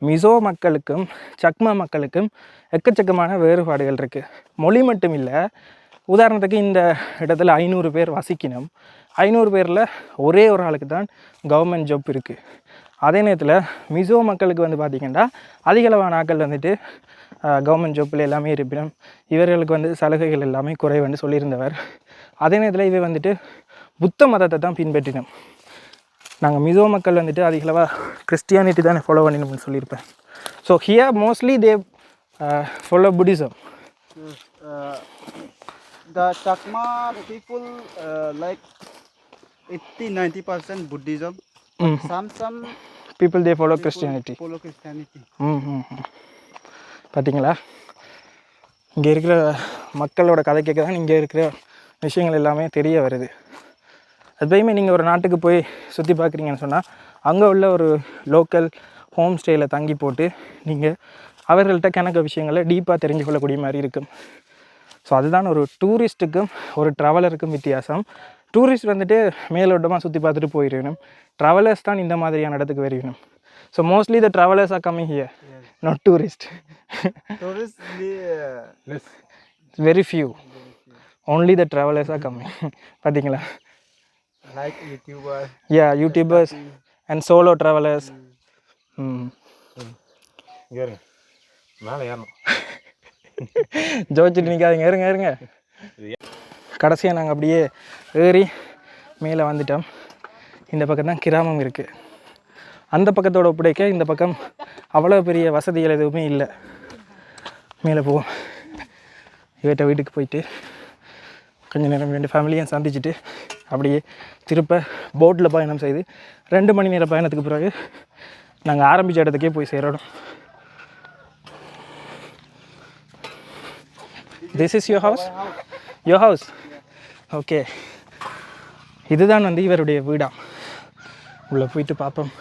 மிசோ மக்களுக்கும் சக்மா மக்களுக்கும் எக்கச்சக்கமான வேறுபாடுகள் இருக்குது. மொழி மட்டும் இல்லை. உதாரணத்துக்கு இந்த இடத்துல 500 பேர் வசிக்கணும். 500 பேரில் ஒரே ஒரு ஆளுக்கு தான் கவர்மெண்ட் ஜாப் இருக்குது. அதே நேரத்தில் மிசோ மக்களுக்கு வந்து பார்த்திங்கன்னா அதிகளவான ஆட்கள் வந்துட்டு கவர்மெண்ட் ஜாப்பில் எல்லாமே இருப்பினும் இவர்களுக்கு வந்து சலுகைகள் எல்லாமே குறைவுன்னு சொல்லியிருந்தவர். அதே நேரத்தில் இவை வந்துட்டு புத்த மதத்தை தான் பின்பற்றினோம். நாங்கள் மிசோ மக்கள் வந்துட்டு அதிகளவாக கிறிஸ்டியானிட்டி தானே ஃபாலோ பண்ணினோம்னு சொல்லியிருப்பேன். So here mostly they follow Buddhism. The Chakma people like 80-90% Buddhism. Some people they follow Christianity. பார்த்தீங்களா, இங்கே இருக்கிற மக்களோட கதை கேட்க தான் இங்கே இருக்கிற விஷயங்கள் எல்லாமே தெரிய வருது. எப்பயுமே நீங்கள் ஒரு நாட்டுக்கு போய் சுற்றி பார்க்குறீங்கன்னு சொன்னால் அங்கே உள்ள ஒரு லோக்கல் ஹோம் ஸ்டேயில் தங்கி போட்டு நீங்கள் அவர்கள்ட்ட கணக்க விஷயங்களை டீப்பாக தெரிஞ்சு கொள்ளக்கூடிய மாதிரி இருக்கும். ஸோ அதுதான் ஒரு டூரிஸ்ட்டுக்கும் ஒரு ட்ராவலருக்கும் வித்தியாசம். டூரிஸ்ட் வந்துட்டு மேலோட்டமாக சுற்றி பார்த்துட்டு போயிடணும். ட்ராவலர்ஸ் தான் இந்த மாதிரியான இடத்துக்கு வரணும். So mostly the travellers are coming here, not tourist. Tourists, very few, only the travelers are coming. பார்த்தீங்களா? like YouTuber. Yeah, YouTubers and solo travelers. மேலே ஏறணும். ஜோதிச்சுட்டு நிற்காதீங்க, இருங்க. கடைசியாக நாங்கள் அப்படியே ஏறி மேலே வந்துட்டோம். இந்த பக்கம் தான் கிராமம் இருக்குது. அந்த பக்கத்தோட ஒப்படைக்க இந்த பக்கம் அவ்வளோ பெரிய வசதிகள் எதுவுமே இல்லை. மேலே போவோம். இவட்ட வீட்டுக்கு போயிட்டு கொஞ்சம் நேரம் 2 ஃபேமிலியும் சந்திச்சுட்டு அப்படியே திருப்ப போட்டில் பயணம் செய்து 2 மணி நேரம் பயணத்துக்கு பிறகு நாங்கள் ஆரம்பித்த இடத்துக்கே போய் சேரணும். This is your house? Your house? Okay. இதுதான் வந்து இவருடைய வீடாம். உள்ளே போயிட்டு பார்ப்போம்.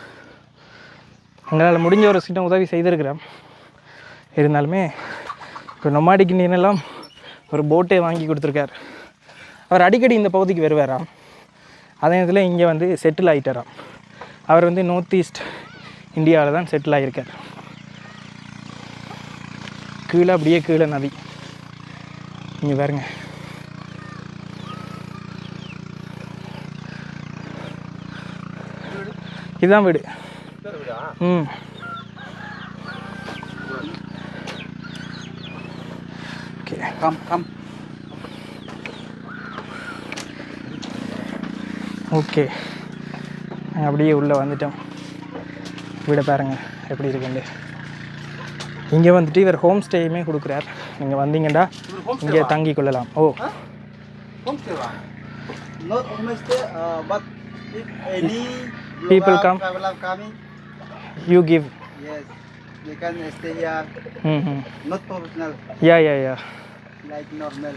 எங்களால் முடிஞ்ச ஒரு சின்ன உதவி செய்திருக்கிறோம். இருந்தாலுமே இப்போ நொமாடிக் நீனெல்லாம் ஒரு போட்டே வாங்கி கொடுத்துருக்கார். அவர் அடிக்கடி இந்த பகுதிக்கு வருவாராம். அதே நேரத்தில் இங்கே வந்து செட்டில் ஆகிட்டாராம். அவர் வந்து நார்த் ஈஸ்ட் இந்தியாவில் தான் செட்டில் ஆகியிருக்கார். கீழே அப்படியே கீழே நதி. இங்கே பாருங்க. இதுதான் வீடு. Okay, Come. ஓகே, நாங்கள் அப்படியே உள்ளே வந்துட்டோம். வீடை பாருங்க எப்படி இருக்குண்டு. இங்கே வந்துட்டு இவர் ஹோம் ஸ்டேயுமே கொடுக்குறார். நீங்கள் வந்தீங்கண்டா இங்கே தங்கி கொள்ளலாம். ஓ, Not homestay, but if any People local come. traveler coming, you give. yes, they can stay here. Not professional, yeah like normal.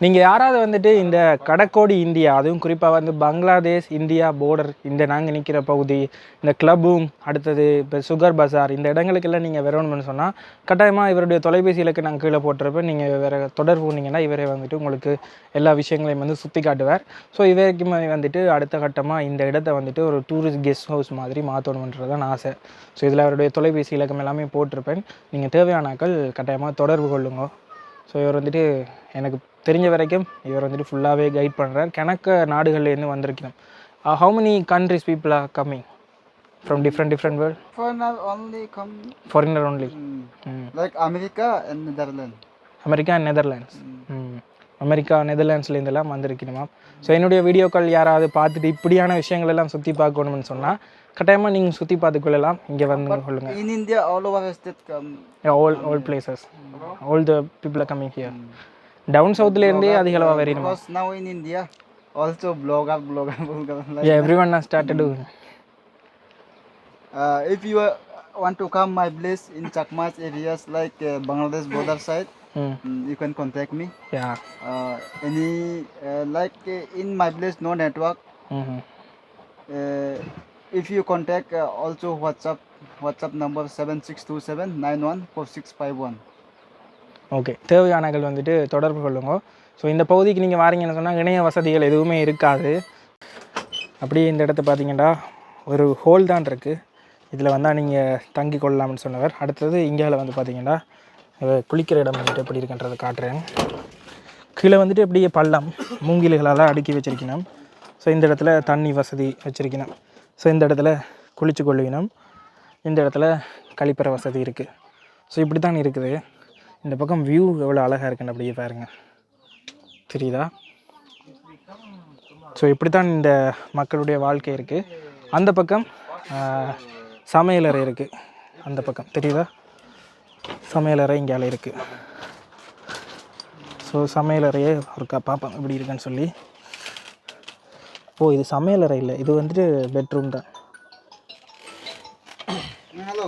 நீங்கள் யாராவது வந்துட்டு இந்த கடக்கோடி இந்தியா, அதுவும் குறிப்பாக வந்து பங்களாதேஷ் இந்தியா பார்டர், இந்த நாங்கள் நிற்கிற பகுதி, இந்த கிளப்பும், அடுத்தது இப்போ சுகர் பஜார், இந்த இடங்களுக்கெல்லாம் நீங்கள் வரணும்னு சொன்னால் கட்டாயமாக இவருடைய தொலைபேசி இலக்கு நாங்கள் கீழே போட்டுறப்ப நீங்கள் வேறு தொடர்பு பண்ணிங்கன்னா இவரே வந்துட்டு உங்களுக்கு எல்லா விஷயங்களையும் வந்து சுற்றி காட்டுவார். ஸோ இவருக்குமே வந்துட்டு அடுத்த கட்டமாக இந்த இடத்த வந்துட்டு ஒரு டூரிஸ்ட் கெஸ்ட் ஹவுஸ் மாதிரி மாற்றணுன்றது தான் ஆசை. ஸோ இதில் அவருடைய தொலைபேசி இலக்கம் எல்லாமே போட்டிருப்பேன். நீங்கள் தேவையானாக்கள் கட்டாயமாக தொடர்பு கொள்ளுங்க. ஸோ இவர் வந்துட்டு எனக்கு தெரிஞ்ச வரைக்கும் இவர் வந்துட்டு ஃபுல்லாகவே கைட் பண்ணுறார். கணக்க நாடுகள்லேருந்து வந்திருக்கணும். How many countries people are coming from different world? Foreigner only come. Foreigner only. Like America and Netherlands. America and Netherlands. America நெதர்லாண்ட்ஸ்லேருந்தெல்லாம் வந்திருக்கணுமா. ஸோ என்னுடைய வீடியோக்கள் யாராவது பார்த்துட்டு இப்படியான விஷயங்கள் எல்லாம் சுற்றி பார்க்கணும்னு சொன்னால் கட்டாயமாக நீங்கள் சுற்றி பார்த்துக்கொள்ளலாம். இங்கே வந்து கொள்ளுங்கள். In India, all over state come. all places, all the people are coming here. Down சவுத்லேருந்தே அதிக அளவாக வரணும். Because now in India, also blogger. Like Yeah, everyone has started doing. If you want to come my place in Chakmas areas like Bangladesh border side, you can contact me. Yeah. Any like in my place no network. If you contact also WhatsApp number 7627914651. Okay, தேவையானகள் வந்துட்டு தொடர்பு கொள்ளுங்க. So இந்த பகுதிக்கு நீங்கள் வாரீங்கன்னு சொன்னால் இணைய வசதிகள் எதுவுமே இருக்காது. அப்படியே இந்த இடத்த பார்த்தீங்கன்னா ஒரு ஹோல் தான் இருக்குது. இதில் வந்தால் நீங்கள் தங்கி கொள்ளலாம்னு சொன்னவர். அடுத்தது இந்தியாவில் வந்து பார்த்தீங்கன்னா குளிக்கிற இடம் வந்துட்டு எப்படி இருக்குன்றதை காட்டுறேன். கீழே வந்துட்டு எப்படியே பள்ளம் மூங்கில்களால் அடுக்கி வச்சிருக்கணும். ஸோ இந்த இடத்துல தண்ணி வசதி வச்சுருக்கணும். ஸோ இந்த இடத்துல குளிச்சு கொள்ளிக்கணும். இந்த இடத்துல கழிப்பற வசதி இருக்குது. ஸோ இப்படி தான் இருக்குது. இந்த பக்கம் வியூ எவ்வளோ அழகாக இருக்குன்னு அப்படியே பாருங்கள், தெரியுதா? ஸோ இப்படி தான் இந்த மக்களுடைய வாழ்க்கை இருக்குது. அந்த பக்கம் சமையலறை இருக்குது. அந்த பக்கம் தெரியுதா? சமையலறை இங்கே இருக்குது. ஸோ சமையலறையே ஒருக்கா பார்ப்போம் எப்படி இருக்குன்னு சொல்லி. ஓ, இது சமையலறை இல்லை, இது வந்துட்டு பெட்ரூம் தான். Hello.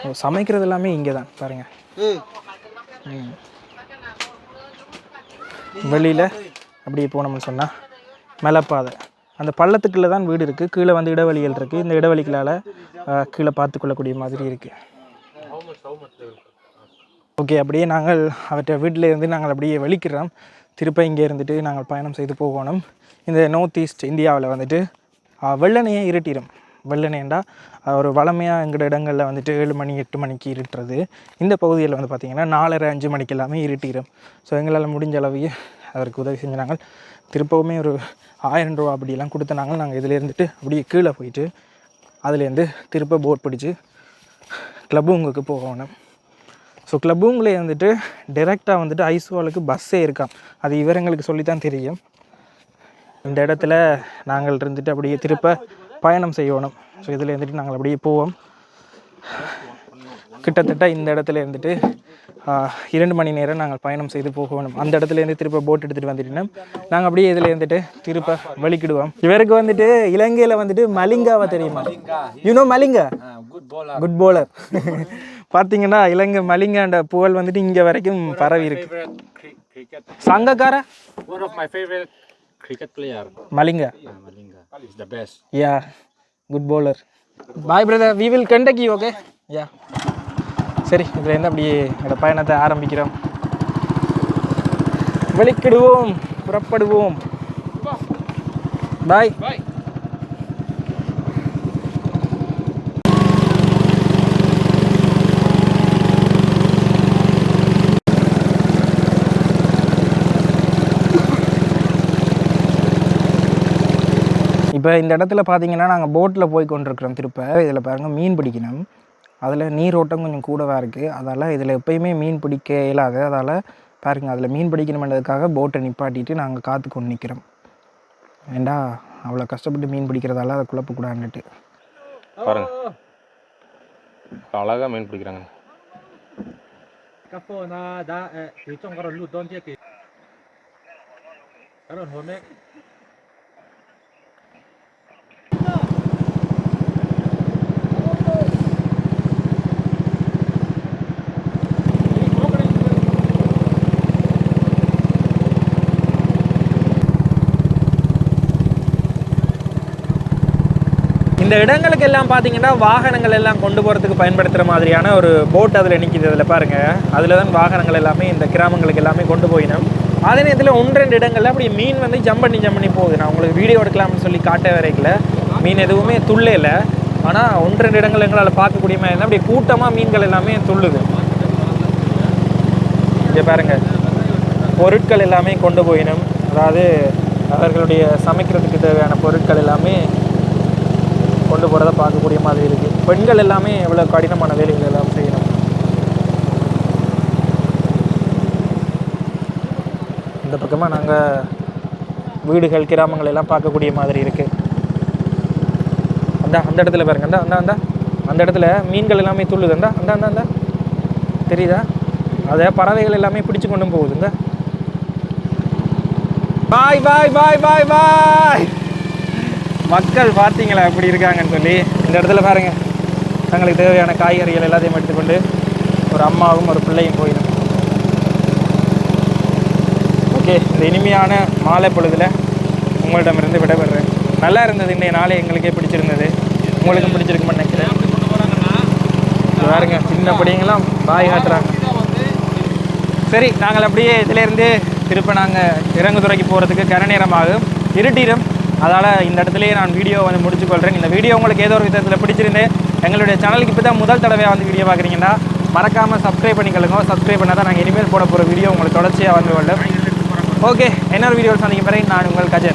ஓ, சமைக்கிறது எல்லாமே இங்கே தான் பாருங்கள். வெளியில் அப்படியே போனோம்னு சொன்னால் மலைப்பாதை. அந்த பள்ளத்துக்குள்ளே தான் வீடு இருக்குது. கீழே வந்து இடைவெளிகள் இருக்குது. இந்த இடைவெளிகளால் கீழே பார்த்துக்கொள்ளக்கூடிய மாதிரி இருக்குது. ஓகே, அப்படியே நாங்கள் அவற்றை வீட்டில் இருந்து நாங்கள் அப்படியே வெளிக்கிறோம். திருப்ப இங்கே இருந்துட்டு நாங்கள் பயணம் செய்து போகணும். இந்த நார்த் ஈஸ்ட் இந்தியாவில் வந்துட்டு வெள்ளனையே இருட்டிடும். வெள்ளனைண்டா ஒரு வளமையாக எங்களோட இடங்களில் வந்துட்டு 7 மணி 8 மணிக்கு இருட்டுறது. இந்த பகுதியில் வந்து பார்த்திங்கன்னா 4:30 5 மணிக்கு எல்லாமே இருட்டிடும். ஸோ எங்களால் முடிஞ்ச அளவையே அவருக்கு உதவி செஞ்சாங்க. திருப்பவுமே ஒரு 1000 ரூபா அப்படிலாம் கொடுத்தனாங்க. நாங்கள் இதில் இருந்துட்டு அப்படியே கீழே போயிட்டு அதுலேருந்து திருப்ப போட் பிடிச்சி கிளப்பூங்குக்கு போகணும். ஸோ கிளப்பூங்கில் வந்துட்டு டைரெக்டாக வந்துட்டு ஐஸ்வாலுக்கு பஸ்ஸே இருக்காம். அது இவரங்களுக்கு சொல்லித்தான் தெரியும். இந்த இடத்துல நாங்கள் இருந்துட்டு அப்படியே திருப்ப பயணம் செய்யணும். ஸோ இதில் இருந்துட்டு நாங்கள் அப்படியே போவோம். கிட்டத்தட்ட இந்த இடத்துல இருந்துட்டு 2 மணி நேரம் நாங்கள் பயணம் செய்து போகணும். அந்த இடத்துலேருந்து திருப்ப போட் எடுத்துகிட்டு வந்துட்டோம். நாங்கள் அப்படியே இதில் இருந்துட்டு திருப்ப வெளிக்கிடுவோம். இவருக்கு வந்துட்டு இலங்கையில் வந்துட்டு மலிங்காவை தெரியுமா? யூனோ மலிங்கா? Good bowler. பார்த்தீங்கன்னா இலங்கை மலிங்காண்ட புகழ் வந்துட்டு இங்கே வரைக்கும் பரவி இருக்கு. Sangakkara One of my favorite cricket player. Malinga. Malinga is the best. Yeah, good bowler. பாய் brother, we will conduct you. Okay, yeah. சரி, இதுலேருந்து அப்படியே என்னோட பயணத்தை ஆரம்பிக்கிறோம். வெளிக்கிடுவோம், புறப்படுவோம். பாய். இப்போ இந்த இடத்துல பார்த்தீங்கன்னா நாங்கள் போட்டில் போய் கொண்டிருக்கிறோம். திருப்ப இதில் பாருங்கள் மீன் பிடிக்கணும். அதில் நீரோட்டம் கொஞ்சம் கூடவாக இருக்குது. அதால் இதில் எப்போயுமே மீன் பிடிக்க இயலாது. அதால் பாருங்கள், அதில் மீன் பிடிக்கணுமென்றதுக்காக போட்டை நிப்பாட்டிட்டு நாங்கள் காத்து கொண்டு நிற்கிறோம். ஏண்டா அவ்வளோ கஷ்டப்பட்டு மீன் பிடிக்கிறதால அதை குழப்பக்கூடாதுன்னுட்டு. பாருங்க, அழகாக மீன் பிடிக்கிறாங்க. இந்த இடங்களுக்கு எல்லாம் பார்த்தீங்கன்னா வாகனங்கள் எல்லாம் கொண்டு போகிறதுக்கு பயன்படுத்துகிற மாதிரியான ஒரு போட் அதில் நிற்கிது. அதில் பாருங்கள், அதில் தான் வாகனங்கள் எல்லாமே இந்த கிராமங்களுக்கு எல்லாமே கொண்டு போயினோம். அதே நேரத்தில் 1-2 இடங்களில் அப்படி மீன் வந்து ஜம்ப் பண்ணி போகுது. நான் உங்களுக்கு வீடியோ எடுக்கலாம்னு சொல்லி காட்ட வரைக்கல, மீன் எதுவுமே துள்ளல. ஆனால் 1-2 இடங்கள் எங்களால் பார்க்கக்கூடிய மாதிரி இருந்தால் அப்படியே கூட்டமாக மீன்கள் எல்லாமே துள்ளுது. இங்கே பாருங்கள், பொருட்கள் எல்லாமே கொண்டு போயினோம். அதாவது அவர்களுடைய சமைக்கிறதுக்கு தேவையான பொருட்கள் எல்லாமே கொண்டு போகிறத பார்க்கக்கூடிய மாதிரி இருக்குது. பெண்கள் எல்லாமே எவ்வளோ கடினமான வேலைகள் எல்லாம் செய்யணும். இந்த பக்கமாக நாங்கள் வீடுகள் கிராமங்கள் எல்லாம் பார்க்கக்கூடிய மாதிரி இருக்குது. அந்த இடத்துல பாருங்க, அந்த இடத்துல மீன்கள் எல்லாமே துள்ளுது. அந்த தெரியுதா? அதை பறவைகள் எல்லாமே பிடிச்சு கொண்டும் போகுதுங்க. பாய் பாய் பாய் பாய் பாய். மக்கள் பார்த்தீங்களா எப்படி இருக்காங்கன்னு சொல்லி. இந்த இடத்துல பாருங்கள், தங்களுக்கு தேவையான காய்கறிகள் எல்லாத்தையும் எடுத்துக்கொண்டு ஒரு அம்மாவும் ஒரு பிள்ளையும் போயிடும். ஓகே, இந்த இனிமையான மாலை பொழுதில் உங்களிடமிருந்து விடைபெறுறேன். நல்லா இருந்தது இன்றைய நாளே, எங்களுக்கே பிடிச்சிருந்தது. உங்களுக்கும் பிடிச்சிருக்குன்னு நினைக்கிறேன். பாருங்க, சின்ன படிங்களாம் பாய் காட்டுறாங்க. சரி, நாங்கள் அப்படியே இதிலேருந்து திருப்ப நாங்கள் இறங்குதுறைக்கு போகிறதுக்கு கரை நேரமாகும், இருட்டிடும். அதால் இந்த இடத்துலையே நான் வீடியோ வந்து முடிச்சுக்கொள்கிறேன். இந்த வீடியோ உங்களுக்கு ஏதோ ஒரு விதத்தில் பிடிச்சிருந்தேன். எங்களுடைய சேனலுக்கு இப்போ தான் முதல் தடவையாக வந்து வீடியோ பார்க்குறீங்கன்னா மறக்காமல் சப்ஸ்கிரைப் பண்ணிக்கொள்ளுங்க. சப்ஸ்கிரைப் பண்ணால் தான் நாங்கள் இனிமேல் போட போகிற வீடியோ உங்களுக்கு தொடர்ச்சியாக வந்து கொள்ளும். ஓகே, இன்னொரு வீடியோவில் சந்திக்கும் வரை நான் உங்கள் கஜன்.